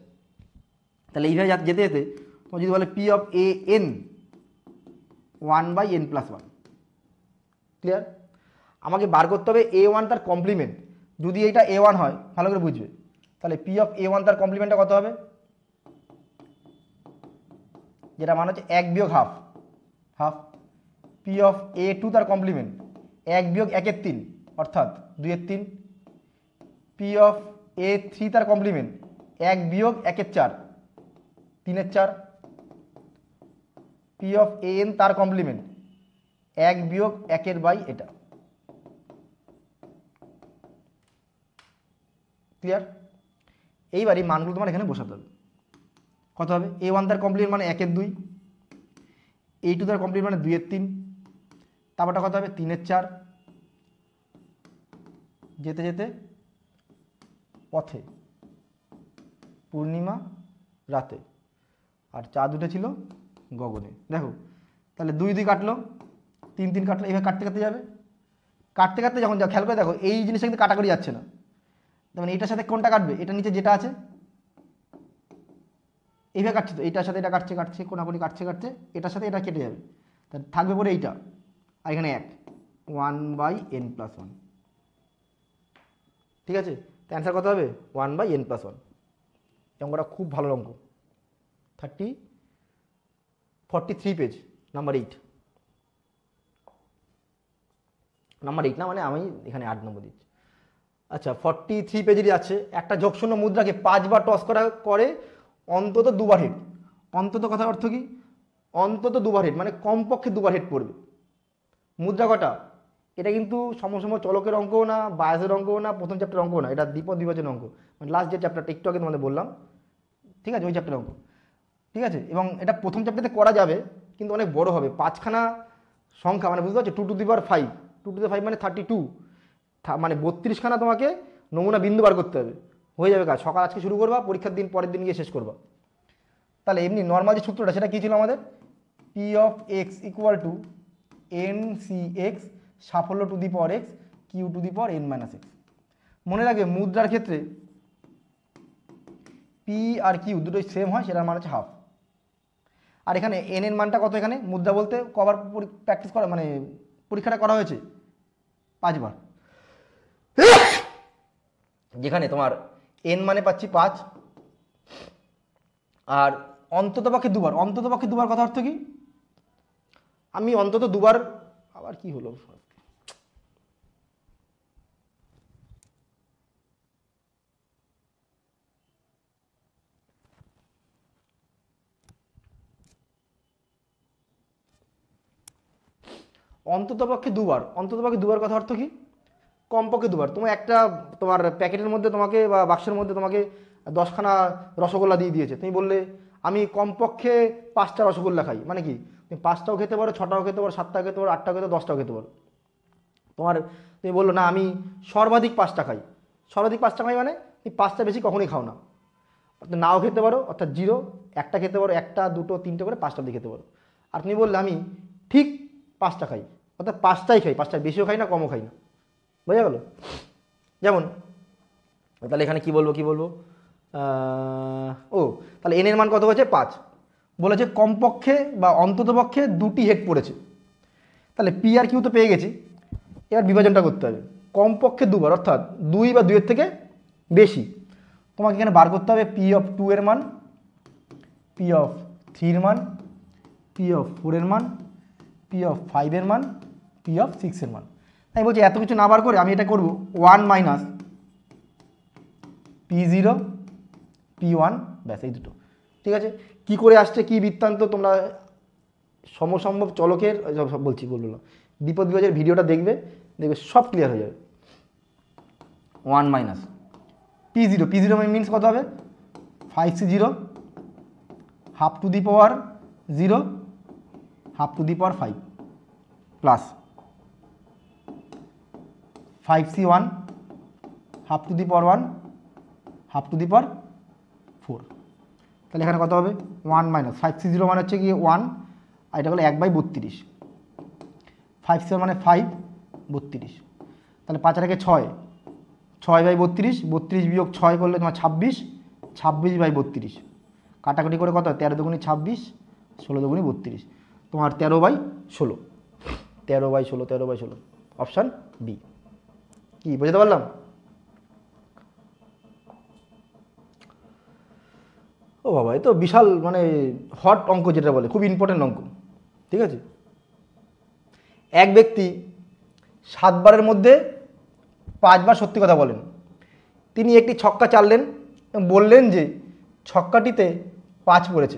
তাহলে এইভাবে যেতে যেতে তোমার যদি বলে P of an 1/n+1, clear? আমাকে বার করতে হবে a1 তার কমপ্লিমেন্ট। যদি এইটা A1 হয়, ভালো করে বুঝবে, তাহলে পি অফ A1 তার কমপ্লিমেন্টটা কত হবে, যেটা মানে হচ্ছে 1 বিয়োগ half, half. P of A2 তার কমপ্লিমেন্ট 1 বিয়োগ 1/3 অর্থাৎ 2/3। পি অফ A3 তার কমপ্লিমেন্ট 1 বিয়োগ 1/4 3/4। পি অফ AN তার কমপ্লিমেন্ট 1 বিয়োগ 1/, এটা ক্লিয়ার। এইবার এই মানগুলো তোমার এখানে বসাতে হবে। কত হবে, A1 তার কমপ্লিমেন্ট মানে 1/2, A2 তার কমপ্লিমেন্ট মানে 2/3, তারপরটা কত হবে 3/4, যেতে যেতে পথে পূর্ণিমা রাতে, আর চাঁদ উঠেছিল গগনে। দেখো তাহলে 2 2 কাটলো, 3 3 কাটলো, এইভাবে কাটতে কাটতে যাবে। কাটতে কাটতে যখন যাও খেয়াল করে দেখো এই জিনিসটা কিন্তু কাটাকাটি যাচ্ছে না, যেমন এইটার সাথে কোনটা কাটবে, এটা নিচে যেটা আছে এইভাবে কাটছে, তো এইটার সাথে এটা কাটছে কাটছে কোনাকুনি কাটছে কাটছে, এটার সাথে এটা কেটে যাবে, তাহলে থাকবে পরে এইটা, আর এখানে 1/n+1। ঠিক আছে, তো অ্যান্সার কত হবে 1/n+1। অঙ্কটা খুব ভালো অঙ্ক, 43 পেজ, নাম্বার 8। নাম্বার 8 না, মানে আমি এখানে 8 নম্বর দিচ্ছি। আচ্ছা 43 পেজেরই আছে, একটা যোগশূন্য মুদ্রাকে 5 বার টস করা করে অন্তত 2 বার হেড। অন্তত কথার অর্থ কি, অন্তত 2 বার হেড মানে কমপক্ষে 2 বার হেড পড়বে। মুদ্রা কটা, এটা কিন্তু সমসম চলকের অঙ্কও না, বায়াসের অঙ্কও না, প্রথম চ্যাপ্টার অঙ্কও না, এটা দ্বিপদ বিভাজন অঙ্ক, মানে লাস্ট যে চ্যাপ্টারটা একটু আগে তোমাদের বললাম, ঠিক আছে, ওই চ্যাপ্টার অঙ্ক। ঠিক আছে, এবং এটা প্রথম চ্যাপ্টারে করা যাবে কিন্তু অনেক বড় হবে, 5খানা সংখ্যা, মানে বুঝতে পারছো 2 two the power 5, 2 to the 5 মানে 32, মানে 32খানা তোমাকে নমুনা বিন্দু বার করতে হবে, হয়ে যাবে কাজ। সকাল আজকে শুরু করবা, পরীক্ষার দিন পরের দিন গিয়ে শেষ করবা। তাহলে এমনি নর্মাল যে সূত্রটা সেটা কী ছিল আমাদের, P of X equal to NC(x) সাফল্য to the power x Q to the power n-x। মনে রাখবে মুদ্রার ক্ষেত্রে পি আর কিউ দুটোই সেম হয়, সেটার মান হচ্ছে হাফ। আর এখানে n এর মানটা কত, এখানে মুদ্রা বলতে কবার প্র্যাকটিস করা, মানে পরীক্ষাটা করা হয়েছে 5 বার, যেখানে তোমার n মানে পাচ্ছি 5, আর অন্ততপক্ষে 2 বার। অন্ততপক্ষে 2 বার কথা অর্থ কি, আমি অন্তত 2 বার, আবার কি হলো, অন্ততপক্ষে 2 বার। অন্ততপক্ষে 2 বার কথা অর্থ কি, কমপক্ষে 2 বার। তোমার একটা তোমার প্যাকেটের মধ্যে তোমাকে বা বাক্সের মধ্যে তোমাকে 10খানা রসগোল্লা দিয়ে দিয়েছে, তুমি বললে আমি কমপক্ষে 5টা রসগোল্লা খাই, মানে কি তুমি 5টাও খেতে পারো, 6টাও খেতে পারো, 7টাও খেতে পারো, 8টাও খেতে পারো, 10টাও খেতে পারো। তোমার তুমি বললো না আমি সর্বাধিক 5টা খাই, সর্বাধিক 5টা খাই মানে তুমি 5টা বেশি কখনোই খাও না, নাও খেতে পারো, অর্থাৎ 0, একটা খেতে পারো, 1টা 2টো 3টে করে 5টা দিয়ে খেতে পারো। আর তুমি বললে আমি ঠিক 5টা খাই, অর্থাৎ 5টাই খাই, 5টা বেশিও খাই না কমও খাই না, বোঝা গেল। যেমন তাহলে এখানে কি বলবো ও তাহলে n এর মান কত হয়েছে 5, বলেছে কমপক্ষে বা অন্ততপক্ষে 2টি হেড পড়েছে। তাহলে পি আর কিউ তো পেয়ে গেছি, এবার বিভাজনটা করতে হবে। কমপক্ষে 2 বার অর্থাৎ 2 বা 2 এর থেকে বেশি, তোমাকে এখানে বার করতে হবে পি অফ 2 এর মান, পি অফ 3 এর মান, পি অফ 4 এর মান, পি অফ 5 এর মান, পি অফ 6 এর মান। আমি বলছি এত কিছু না বার করে আমি এটা করব 1 মাইনাস P0 P1, ব্যাস এই দুটো। ঠিক আছে, কি করে আসছে কি বৃত্তান্ত তোমরা সমসম্ভব চলকের বললো দ্বিপদ বিভাজের ভিডিওটা দেখবে, দেখবে সব ক্লিয়ার হয়ে যাবে। 1 মাইনাস P0, P0 মিনস কত হবে 5C0 half to the power 0 half to the power 5 plus 5C1 half to the power 1 half to the power 4। তাহলে এখানে কত হবে 1 মাইনাস 5C0 মানে হচ্ছে কি 1, আর এটা হলো 1/32, 5C1 মানে 5, 32, তাহলে 5 আর 6, 6/32, 32 বিয়োগ 6 করলে তোমার 26, 26/32, কাটাকাটি করে কত 13 দুগুণি 26, 16 দুগুণি 32, তোমার 13/16, 13/16, 13/16, অপশান বি। কি বুঝতে পারলাম? ও বাবা, এ তো বিশাল মানে হট অঙ্ক যেটা বলে, খুব ইম্পর্টেন্ট অঙ্ক। ঠিক আছে, এক ব্যক্তি 7 বারের মধ্যে 5 বার সত্যি কথা বলেন। তিনি একটি ছক্কা চাললেন এবং বললেন যে ছক্কাটিতে 5 পড়েছে।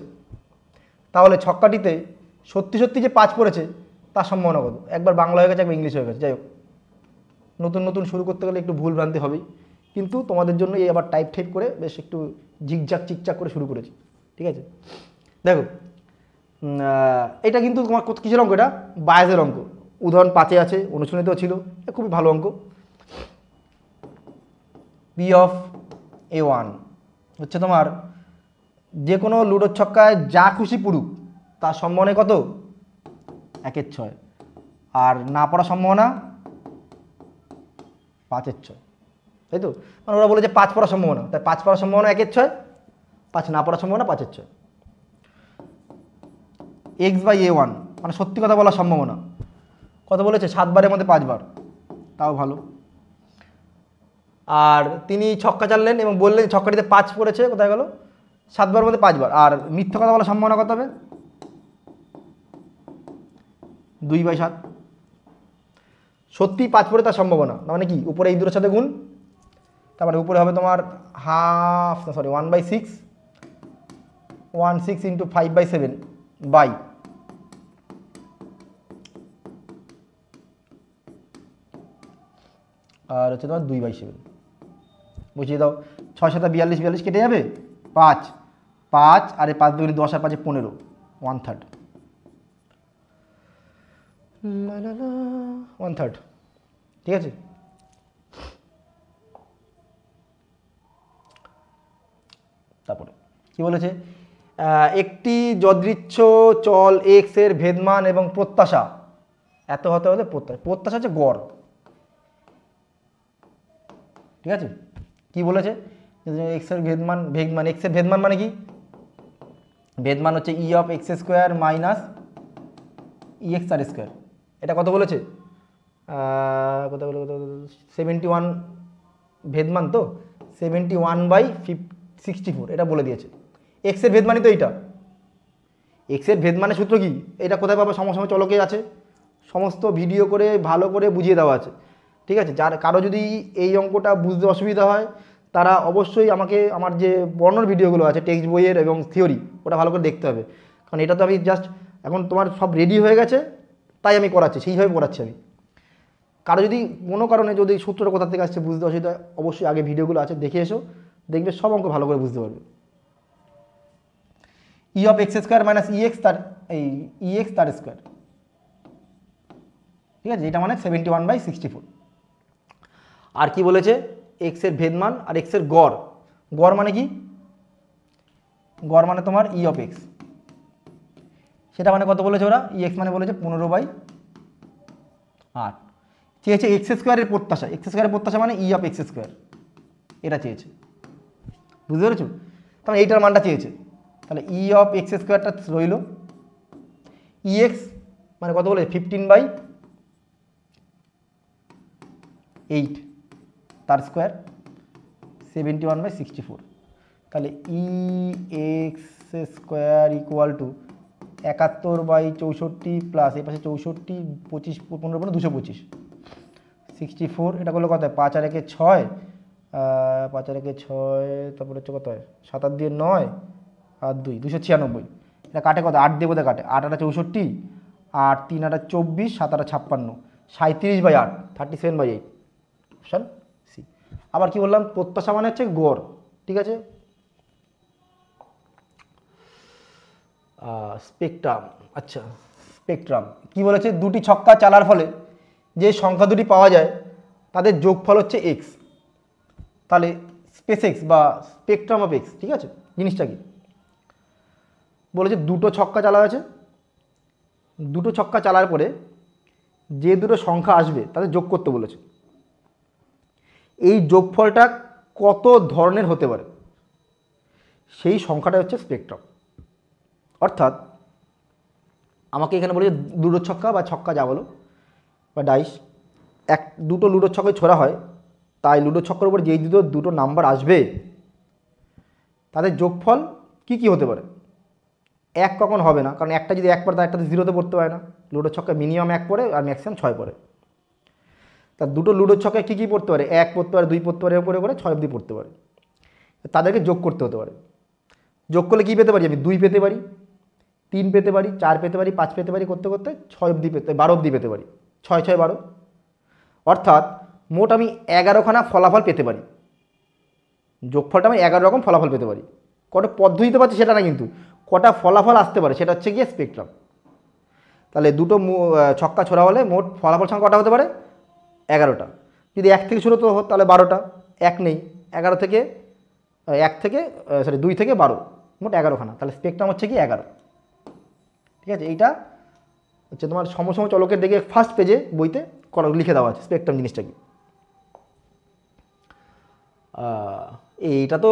তাহলে ছক্কাটিতে সত্যি সত্যি যে 5 পড়েছে তার সম্ভাবনা কত? একবার বাংলা হয়ে গেছে, একবার ইংলিশ হয়ে গেছে। যাই হোক, নতুন নতুন শুরু করতে গেলে একটু ভুল ভ্রান্তি হবেই, কিন্তু তোমাদের জন্য এই আবার টাইপ করে বেশ একটু ঝিকঝাক চিকচাক করে শুরু করেছি। ঠিক আছে, দেখো এটা কিন্তু তোমার কিসের অঙ্ক? এটা বায়াসের অঙ্ক। উদাহরণ 5-এ আছে, অনুশীলনীতেও ছিল, খুবই ভালো অঙ্ক। পি অফ A1 হচ্ছে তোমার যে কোনো লুডোর ছক্কায় যা খুশি পুরুক তার সম্ভাবনা কত? 1/6। আর না পড়ার সম্ভাবনা 5/6, তাই তো? মানে ওরা বলে যে 5 পড়ার সম্ভাবনা, তাই 5 পড়ার সম্ভাবনা 1/6, 5 না পড়ার সম্ভাবনা 5/6। x/A1 মানে সত্যি কথা বলার সম্ভাবনা কত বলেছে? 7 বারের মধ্যে 5 বার, তাও ভালো। আর তিনি ছক্কা চাললেন এবং বললেন ছক্কাটিতে 5 পড়েছে, কোথায় গেল? 7 বারের মধ্যে 5 বার। আর মিথ্যা কথা বলার সম্ভাবনা কত হবে? 2/7। সত্যি 5 পড়ে তার সম্ভাবনা, মানে কি? উপরে এই দুটোর সাথে গুণ, তারপরে উপরে হবে তোমার 1/6 × 5/7 বাই আর হচ্ছে তোমার 2/7। বুঝিয়ে দাও, 6 7 42, 42 কেটে যাবে, 5 5 আর 5 2 10 আর 5 15, 1/3, 1/3। ঠিক আছে, তারপরে কি বলেছে? একটি যদৃচ্ছ চল x এর ভেদমান এবং প্রত্যাশা এত হতে হলে প্রত্যাশা হচ্ছে গড়। ঠিক আছে, কি বলেছে? x এর ভেদমান x এর ভেদমান মানে কি? ভেদমান হচ্ছে e of x square minus ex² এটা কত বলেছে? কত বলে 71 ভেদমান, তো 71/64 এটা বলে দিয়েছে। x এর ভেদমানই তো এইটা। x এর ভেদমানের সূত্র কি? এটা কোথায় পাবে? সমসাময়িক চলকে আছে, সমস্ত ভিডিও করে ভালো করে বুঝিয়ে দেওয়া আছে। ঠিক আছে, যার কারো যদি এই অঙ্কটা বুঝতে অসুবিধা হয় তারা অবশ্যই আমাকে আমার যে বর্ণর ভিডিওগুলো আছে টেক্সট বইয়ের এবং থিওরি, ওটা ভালো করে দেখতে হবে। কারণ এটা তো আমি জাস্ট এখন তোমার সব রেডি হয়ে গেছে তাই আমি করাচ্ছি, সেইভাবে পড়াচ্ছি আমি। কারো যদি কোনো কারণে যদি সূত্রটা কোথা থেকে আসছে বুঝতে অসুবিধা, অবশ্যই আগে ভিডিওগুলো আছে দেখে এসো, দেখবে সব অঙ্ক ভালো করে বুঝতে পারবে। e of x² minus ex তার স্কোয়ার। ঠিক আছে, এটা মানে 71/64। আর কি বলেছে? x এর ভেদমান আর x এর গড়। গড় মানে কি? গড় মানে তোমার e of x, সেটা মানে কত বলেছে ওরা? ex মানে বলেছে 15/8। চেয়েছে x² এর প্রত্যাশা। x² এর প্রত্যাশা মানে e of x², এটা চেয়েছে। বুঝতে পেরেছো? তাহলে এইটার মানটা চেয়েছে, তাহলে e of x²টা রইল। ex মানে কত বলে? 15/8 তার স্কোয়ার 71/64। তাহলে ex² ইকুয়াল টু 71/64 প্লাস এই পাশে 64, 25 15 225, 64। এটা করলে কত হয়? 5 আর 1 6, 5 আর 1 6, তারপরে হচ্ছে কত হয়? 7 আর 2 9 আর 2 296। এটা কাটে কত? 8 দিয়ে বোধহয় কাটে। 8 আর 64, 8 3 আর 24, 7 আর 56, 37/8, 37/8, অপশান সি। আবার কি বললাম? প্রত্যাশা মানে হচ্ছে গড়। ঠিক আছে, স্পেকট্রাম। আচ্ছা, স্পেকট্রাম কি বলেছে? দুটি ছক্কা চালার ফলে যে সংখ্যা দুটি পাওয়া যায় তাদের যোগফল হচ্ছে এক্স। তাহলে স্পেস এক্স বা স্পেকট্রাম অফ এক্স, ঠিক আছে, জিনিসটা কি বলেছে? দুটো ছক্কা চালা আছে, দুটো ছক্কা চালার পরে যে দুটো সংখ্যা আসবে তাদের যোগ করতে বলেছে। এই যোগফলটা কত ধরনের হতে পারে সেই সংখ্যাটা হচ্ছে স্পেকট্রাম। অর্থাৎ আমাকে এখানে বলে যে লুডোর ছক্কা বা ছক্কা যা বলো বা ডাইস, দুটো লুডোর ছক্কায় ছোড়া হয়, তাই লুডোর ছক্কার উপর যেই দুটো নাম্বার আসবে তাদের যোগফল কি হতে পারে? এক কখন হবে না, কারণ একটা যদি এক পড়ে তার একটা তো জিরোতে পড়তে পারে না। লুডোর ছক্কা মিনিমাম এক পড়ে আর ম্যাক্সিমাম 6 পড়ে। তার দুটো লুডোর ছক্কায় কী পড়তে পারে? এক পড়তে পারে, 2 পড়তে পারে, করে করে 6 অবধি পড়তে পারে। তাদেরকে যোগ করতে হতে পারে। যোগ করলে কী পেতে পারি? আমি 2 পেতে পারি, 3 পেতে পারি, 4 পেতে পারি, 5 পেতে পারি, করতে করতে 6 অবধি 12 অবধি পেতে পারি। 6 6 12, অর্থাৎ মোট আমি 11খানা ফলাফল পেতে পারি। যোগফলটা আমি 11 রকম ফলাফল পেতে পারি। কটা পদ্ধতিতে পাচ্ছি সেটা না, কিন্তু কটা ফলাফল আসতে পারে সেটা হচ্ছে গিয়ে স্পেকট্রাম। তাহলে দুটো ছক্কা ছোড়া হলে মোট ফলাফল সংখ্যা কটা হতে পারে? 11টা। যদি 1 থেকে শুরু তো তাহলে 12টা, 1 নেই, 11 থেকে 2 থেকে 12, মোট 11খানা। তাহলে স্পেকট্রাম হচ্ছে কি 11। ঠিক আছে, এইটা হচ্ছে তোমার সমসম চলকের দিকে ফার্স্ট পেজে বইতে লিখে দেওয়া আছে স্পেকট্রাম জিনিসটা কি। এইটা তো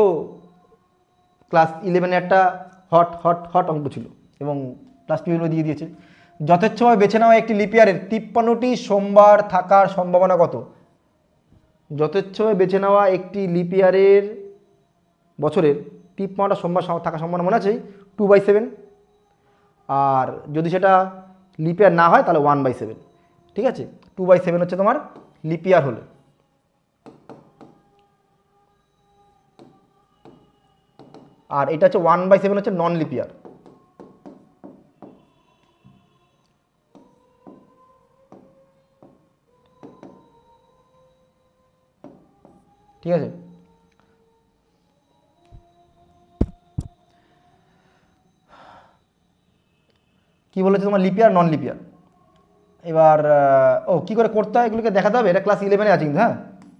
ক্লাস 11-এ একটা হট অঙ্ক ছিল এবং ক্লাস 12 দিয়ে দিয়েছে। যথেচ্ছভাবে বেছে নেওয়া একটি লিপিয়ারের 53টি সোমবার থাকার সম্ভাবনা কত? যথেচ্ছভাবে বেছে নেওয়া একটি লিপিয়ারের বছরের 53টা সোমবার থাকার সম্ভাবনা মনে আছে 2/7, আর যদি সেটা লিপিয়ার না হয় তাহলে 1/7। ঠিক আছে, 2/7 হচ্ছে তোমার লিপিয়ার হলে। আর এটা হচ্ছে 1/7 হচ্ছে নন লিপিয়ার। ঠিক আছে, কি বলেছে তোমার লিপিয়ার নন লিপিয়ার। এবার কি করে করতে হয় এগুলোকে দেখাতে হবে। এটা ক্লাস 11-এ আছে কিন্তু, হ্যাঁ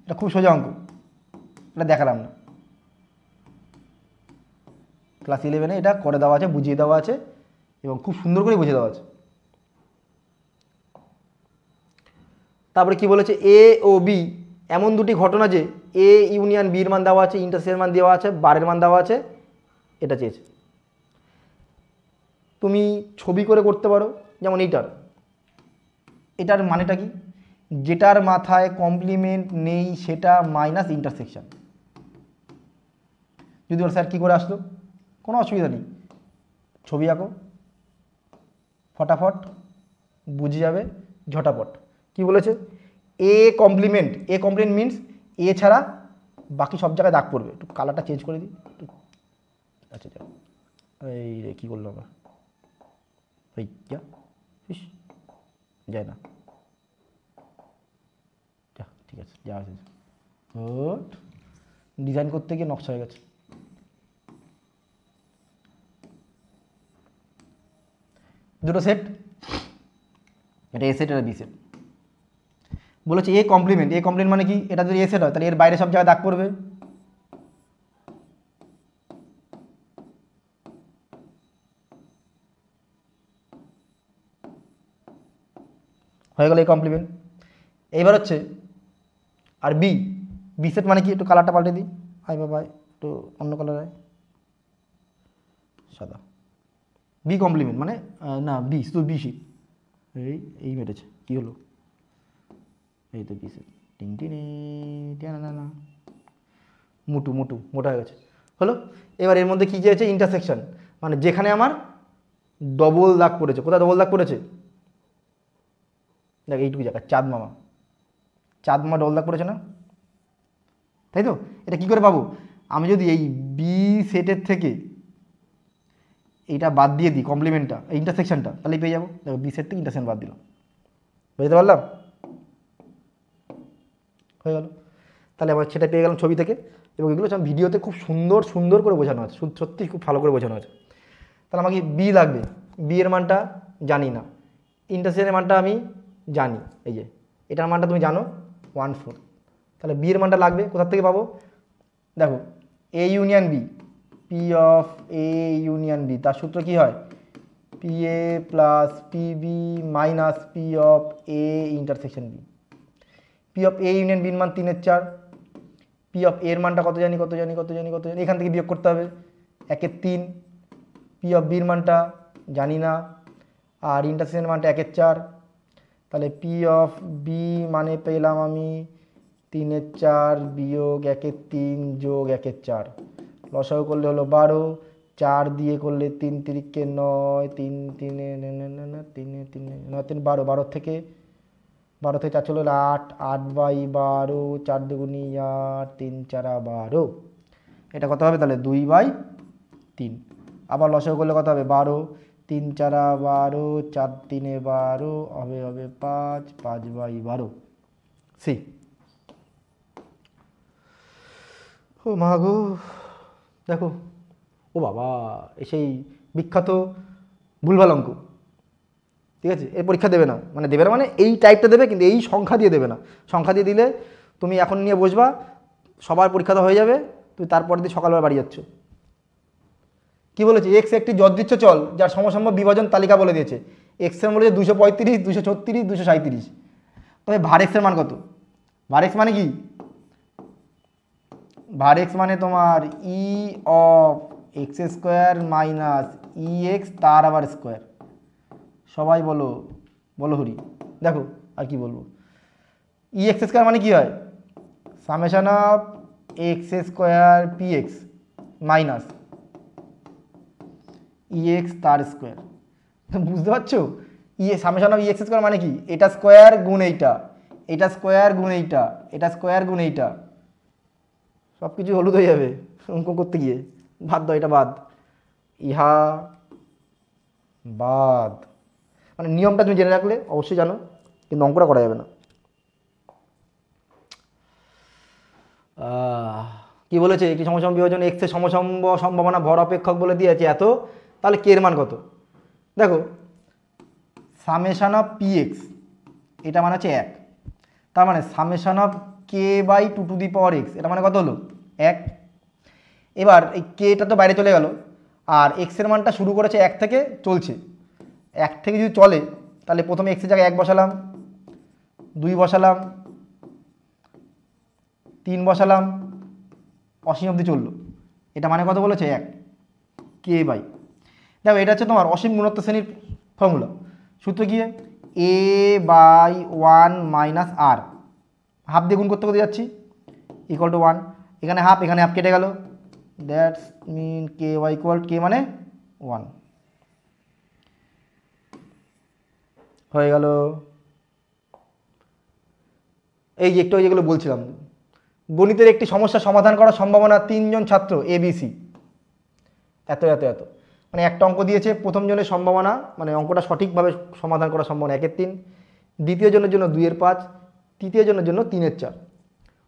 এটা খুব সোজা অঙ্ক, এটা দেখালাম না। ক্লাস 11-এ এটা করে দেওয়া আছে, বুঝিয়ে দেওয়া আছে এবং খুব সুন্দর করে বুঝিয়ে দেওয়া আছে। তারপরে কি বলেছে? এ ও বি এমন দুটি ঘটনা যে এ ইউনিয়ন বির মান দেওয়া আছে, ইন্টারসেক্সের মান দেওয়া আছে, বারের মান দেওয়া আছে, এটা চেয়েছে। তুমি ছবি করে করতে পারো, যেমন এটার মানেটা কি? যেটার মাথায় কমপ্লিমেন্ট নেই সেটা মাইনাস ইন্টারসেকশন। যদি বল স্যার কী করে আসলো, কোনো অসুবিধা নেই, ছবি আঁকো ফটাফট, বুঝে যাবে ঝটাপট। কি বলেছে? এ কমপ্লিমেন্ট মিনস এ ছাড়া বাকি সব জায়গায় দাগ পড়বে। একটু কালারটা চেঞ্জ করে দিই। আচ্ছা এই রে কী করলো আমরা, এই যায় না, ঠিক আছে যা আছে। ডিজাইন করতে গিয়ে নকশা হয়ে গেছে। দুটো সেট, এটা এ সেট আর বি সেট। বলেছে এ কমপ্লিমেন্ট মানে কি? এটা যদি এ সেট হয় তাহলে এর বাইরে সব জায়গায় দাগ পড়বে। হয়ে গেল এ কমপ্লিমেন্ট। এইবার হচ্ছে আর বি সেট মানে কি? একটু কালারটা পাল্টে দিই, আয় বাবা একটু অন্য কালার আয়, সাদা। বি কমপ্লিমেন্ট মানে না বি, শুধু বি শিট। এই মেটেছে, কী হলো? এই তো বি সেট, না মোটা হয়ে গেছে, হলো। এবার এর মধ্যে কী চেয়েছে? ইন্টারসেকশন, মানে যেখানে আমার ডবল দাগ পড়েছে। কোথায় ডবল দাগ পড়েছে? দেখ এইটুকু জায়গা, চাঁদ মামা ডবল দাগ পড়েছে না, তাই তো? এটা কি করে পাবো? আমি যদি এই বি সেটের থেকে এইটা বাদ দিয়ে দিই, কমপ্লিমেন্টটা, ইন্টারসেকশনটা, তাহলেই পেয়ে যাবো। দেখো বি সেট থেকে ইন্টারসেকশন বাদ দিলাম, বুঝতে পারলাম? হয়ে গেল। তাহলে আবার সেটা পেয়ে গেলাম ছবি থেকে, এবং এগুলো ভিডিওতে খুব সুন্দর করে বোঝানো আছে, সত্যি খুব ভালো করে বোঝানো আছে। তাহলে আমাকে বি লাগবে, বি এর মানটা জানি না, ইন্টারসেকশনের মানটা আমি জানি, এই যে এটার মানটা তুমি জানো 1/4। তাহলে বি এর মানটা লাগবে, কোথার থেকে পাবো? দেখো A union B, P of A union B, তার সূত্র কি হয়? P A plus P B minus P of A intersection B. P of A union বির মান 3/4, পি অফ এর মানটা কত জানি, এখান থেকে বিয়োগ করতে হবে 1/3। পি অফ বির মানটা জানি না, আর ইন্টারসেকশনের মানটা 1/4। তাহলে পি অফ বি মানে পেলাম আমি 3/4 বিয়োগ 1/3 যোগ 1/4, লসাগু করলে হলো 12, 4 দিয়ে করলে 3 তিরিকে 9, 3 তিনে 12, 12 থেকে 4 চলে 8, 8/12, 4 দুগুনি 8, 3 4 12। এটা কত হবে তাহলে 2/3। আবার লসাগু করলে কত হবে 12, 3 4 12, 4 3 12, হবে 5, 5/12। সি। ও মা গো, দেখো, ও বাবা, সেই বিখ্যাত ভুলভাল অঙ্ক। ঠিক আছে, এর পরীক্ষা দেবে না, মানে দেবে না মানে এই টাইপটা দেবে, কিন্তু এই সংখ্যা দিয়ে দেবে না। সংখ্যা দিয়ে দিলে তুমি এখন নিয়ে বসবা, সবার পরীক্ষা তো হয়ে যাবে, তুমি তারপর দিয়ে সকালবেলা বাড়ি যাচ্ছ। কী বলেছে, এক্স একটি যদৃচ্ছ চল যার সমসম্ভব বিভাজন তালিকা বলে দিয়েছে। এক্সের মূল্য 235, 236, 237। তবে ভার এক্সের মান কত? ভার এক্স মানে কি? ভার এক্স মানে তোমার ই of x square minus E x তার আবার স্কোয়ার। সবাই বলো, বলো হরি। দেখো আর কি বলবো, ই এক্স স্কোয়ার মানে কি হয়? Summation of x square P x minus E x তার স্কোয়ার। বুঝতে পারছো? Summation of E x square মানে কি? এটা স্কোয়ার গুণ এইটা, এটা স্কোয়ার গুণ এইটা, এটা স্কোয়ার গুণ এইটা, সব কিছু হলুদ হয়ে যাবে অঙ্ক করতে গিয়ে। বাদ দাও, এটা বাদ, ইহা বাদ। মানে নিয়মটা তুমি জেনে রাখলে অবশ্যই জানো, কিন্তু অঙ্কটা করা যাবে না। কি বলেছে, একটি সমসম বিভাজন এক্সের সমসম্ভ সম্ভাবনা ভর অপেক্ষক বলে দিয়েছে এত, তাহলে কে এর মান কত? দেখো, সামেশন অফ পি এক্স এটা মানে হচ্ছে 1, তার মানে সামেশন অফ k/2 এটা মানে কত হলো 1। এবার এই কেটা তো বাইরে চলে গেল, আর এক্সের মানটা শুরু করেছে 1 থেকে, চলছে 1 থেকে। যদি চলে তাহলে প্রথমে এক্সের জায়গায় 1 বসালাম, 2 বসালাম, 3 বসালাম, অসীম অবধি চললো। এটা মানে কত বলেছে 1 k/। দেখো, এটা হচ্ছে তোমার অসীম গুণোত্তর শ্রেণীর ফর্মুলা। সূত্র কি? a/1 মাইনাস আর, হাফ দিয়ে গুণ করতে করতে যাচ্ছি, ইকুয়াল টু 1। এখানে হাফ, এখানে হাফ কেটে গেল, দ্যাটস মিন ky ইকুয়াল কে মানে 1 হয়ে গেল। এই যে একটু যেগুলো বলছিলাম, গণিতের একটি সমস্যা সমাধান করার সম্ভাবনা 3 জন ছাত্র ABC এত এত এত। মানে একটা অঙ্ক দিয়েছে, প্রথম জনের সম্ভাবনা মানে অঙ্কটা সঠিকভাবে সমাধান করার সম্ভাবনা 1/3, দ্বিতীয় জনের জন্য 2/5, তৃতীয় জনের জন্য 3/4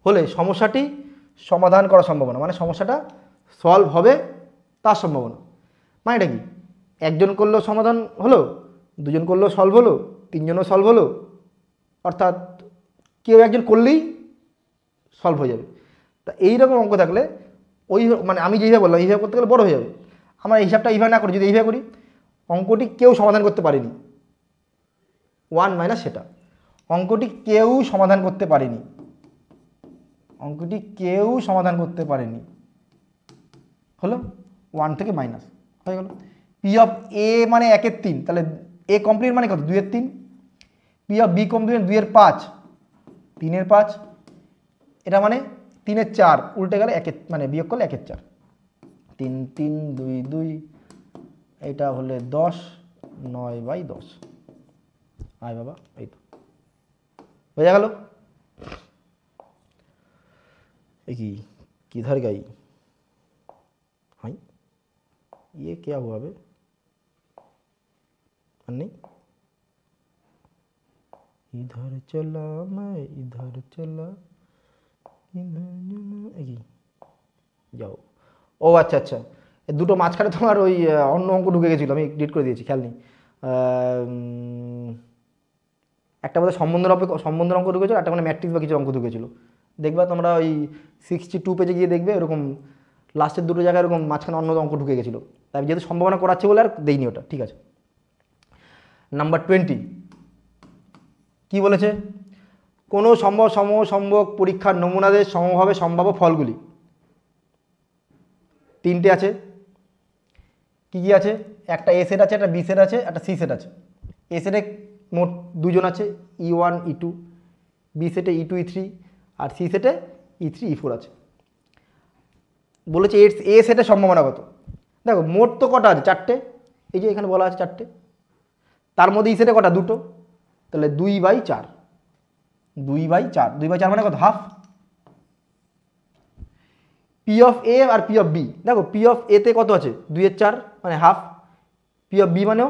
হলে সমস্যাটি সমাধান করার সম্ভাবনা, মানে সমস্যাটা সলভ হবে তার সম্ভাবনা। মানে এটা কি, একজন করলেও সমাধান হলো, দুজন করলেও সলভ হলো, তিনজনও সলভ হলো, অর্থাৎ কেউ একজন করলেই সলভ হয়ে যাবে। তা এইরকম অঙ্ক থাকলে ওই মানে আমি যেভাবে বললাম এইভাবে করতে গেলে বড় হয়ে যাবে। আমরা এই হিসাবটা এইভাবে না করি, যদি এইভাবে করি, অঙ্কটি কেউ সমাধান করতে পারেনি, 1 মাইনাস সেটা, অঙ্কটি কেউ সমাধান করতে পারেনি, অঙ্কটি কেউ সমাধান করতে পারেনি, হলো 1 থেকে মাইনাস হয়ে গেল। পি অফ এ মানে 1/3, তাহলে এ কমপ্লিট মানে কত 2/3, পি অফ বি কমপ্লিট 2/5, 3/5, এটা মানে 3/4, উল্টে গেলে 1 মানে বিয়োগ করলে 1/4, 3 3 2 2, এটা হলে 10, 9/10। আয় বাবা, এই তো হয়ে গেল। এই কি किधर गई? हाँ, ये क्या हुआ बे? नहीं, इधर चला मैं इधर चला, যাও। ও আচ্ছা আচ্ছা, দুটো মাঝখানে তোমার ওই অন্য অঙ্ক ঢুকে গেছিলো, আমি ডিলিট করে দিয়েছি, খেয়াল নেই। একটা বোধহয় সম্বন্ধের অঙ্ক ঢুকেছিল, একটা মানে ম্যাট্রিক্স বা কিছু অঙ্ক ঢুকেছিল। দেখবা তোমরা ওই 62 পেজে গিয়ে দেখবে, এরকম লাস্টের দুটো জায়গায় এরকম মাঝখানে অন্য অঙ্ক ঢুকে গেছিলো, তাই যেহেতু সম্ভাবনা করাচ্ছে বলে আর দেইনি ওটা। ঠিক আছে, নাম্বার 20 কি বলেছে, কোনো সমসম্ভক পরীক্ষার নমুনাদের সমভাবে সম্ভাব্য ফলগুলি। 3টে আছে, কি কি আছে? একটা এ সেট আছে, একটা বি সেট আছে, একটা সি সেট আছে। এ সেটে মোট 2 জন আছে, E1 E2, বি সেটে E2 E3, আর সি সেটে E3 E4 আছে। বলেছে এ সেটের সম্ভাবনা কত? দেখো মোট তো কটা আছে, 4টে, এই যে এখানে বলা আছে 4টে, তার মধ্যে এই সেটে কটা, 2টো, তাহলে 2/4, 2/4, 2/4 মানে কত, হাফ। পি অফ এ আর পি অফ বি, দেখো পি অফ এতে কত আছে, 2/4 মানে হাফ, পি অফ বি মানেও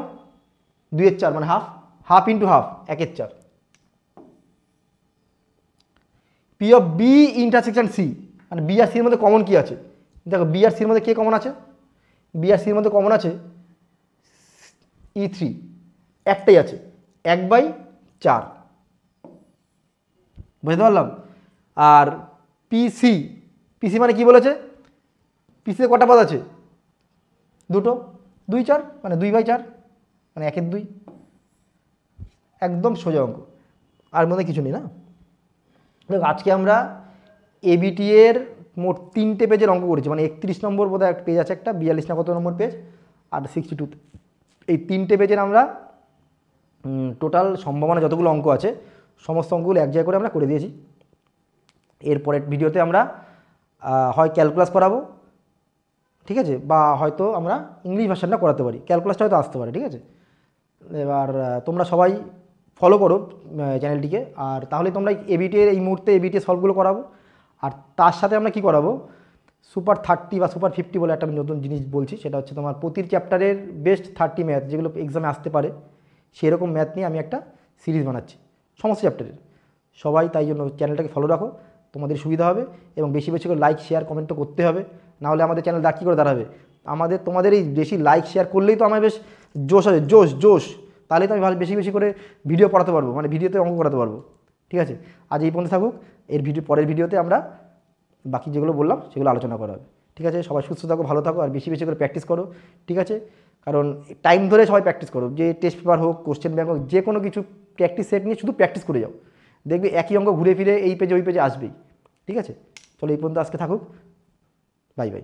2/4 মানে half, half into half, 1/4। P of B intersection C, মানে বি আর সির মধ্যে কমন কি আছে, দেখো বি আর সির মধ্যে কে কমন আছে, বি আর সির মধ্যে কমন আছে E3, একটাই আছে, 1/4, বুঝতে পারলাম। আর পিসি, পিসি মানে কি বলেছে, পিসিতে কটা পদ আছে, 2টো, 2/4 মানে 2/4 মানে 1/2, একদম সোজা অঙ্ক, আর মধ্যে কিছু নেই না। দেখো আজকে আমরা এবিটি এর মোট 3টে পেজের অঙ্ক করেছি, মানে 31 নম্বর বোধহয় একটা পেজ আছে, একটা 42 না কত নম্বর পেজ, আর 62, এই 3টে পেজের আমরা টোটাল সম্ভাবনা যতগুলো অঙ্ক আছে সমস্ত অঙ্কগুলো এক জায়গায় করে আমরা করে দিয়েছি। এরপরের ভিডিওতে আমরা হয় ক্যালকুলাস করাবো, ঠিক আছে, বা হয়তো আমরা ইংলিশ ভার্সানটা করাতে পারি, ক্যালকুলাসটা হয়তো আসতে পারে, ঠিক আছে। এবার তোমরা সবাই ফলো করো চ্যানেলটিকে, আর তাহলে তোমরা এবিটি এর এই মুহূর্তে এবিটি সলভগুলো করাবো, আর তার সাথে আমরা কি করাবো, সুপার 30 বা সুপার 50 বলে একটা নতুন জিনিস বলছি, সেটা হচ্ছে তোমার প্রতি চ্যাপ্টারের বেস্ট 30 ম্যাথ যেগুলো এক্সামে আসতে পারে, সেরকম ম্যাথ নিয়ে আমি একটা সিরিজ বানাচ্ছি সমস্ত চ্যাপ্টারের। সবাই তাই জন্য চ্যানেলটাকে ফলো রাখো, তোমাদের সুবিধা হবে, এবং বেশি বেশি করে লাইক শেয়ার কমেন্ট তো করতে হবে, নাহলে আমাদের চ্যানেল কী করে দাঁড়াবে। তোমাদের এই বেশি লাইক শেয়ার করলেই তো আমার বেশ জোশ আছে, জোশ, তাহলে তো আমি ভালো বেশি বেশি করে ভিডিও পড়াতে পারবো, মানে ভিডিওতে অঙ্ক করাতে পারবো, ঠিক আছে। আজ এই পর্যন্ত থাকুক, পরের ভিডিওতে আমরা বাকি যেগুলো বললাম সেগুলো আলোচনা করা হবে, ঠিক আছে। সবাই সুস্থ থাকো, ভালো থাকো, আর বেশি বেশি করে প্র্যাকটিস করো, ঠিক আছে। কারণ টাইম ধরে সবাই প্র্যাকটিস করো, যে টেস্ট পেপার হোক, কোশ্চেন ব্যাংক হোক, যে কোনো কিছু প্র্যাকটিস সেট নিয়ে শুধু প্র্যাকটিস করে যাও, দেখবে একই অঙ্ক ঘুরে ফিরে এই পেজে ওই পেজে আসবেই, ঠিক আছে। চলো এই পর্যন্ত আজকে থাকুক, বাই বাই।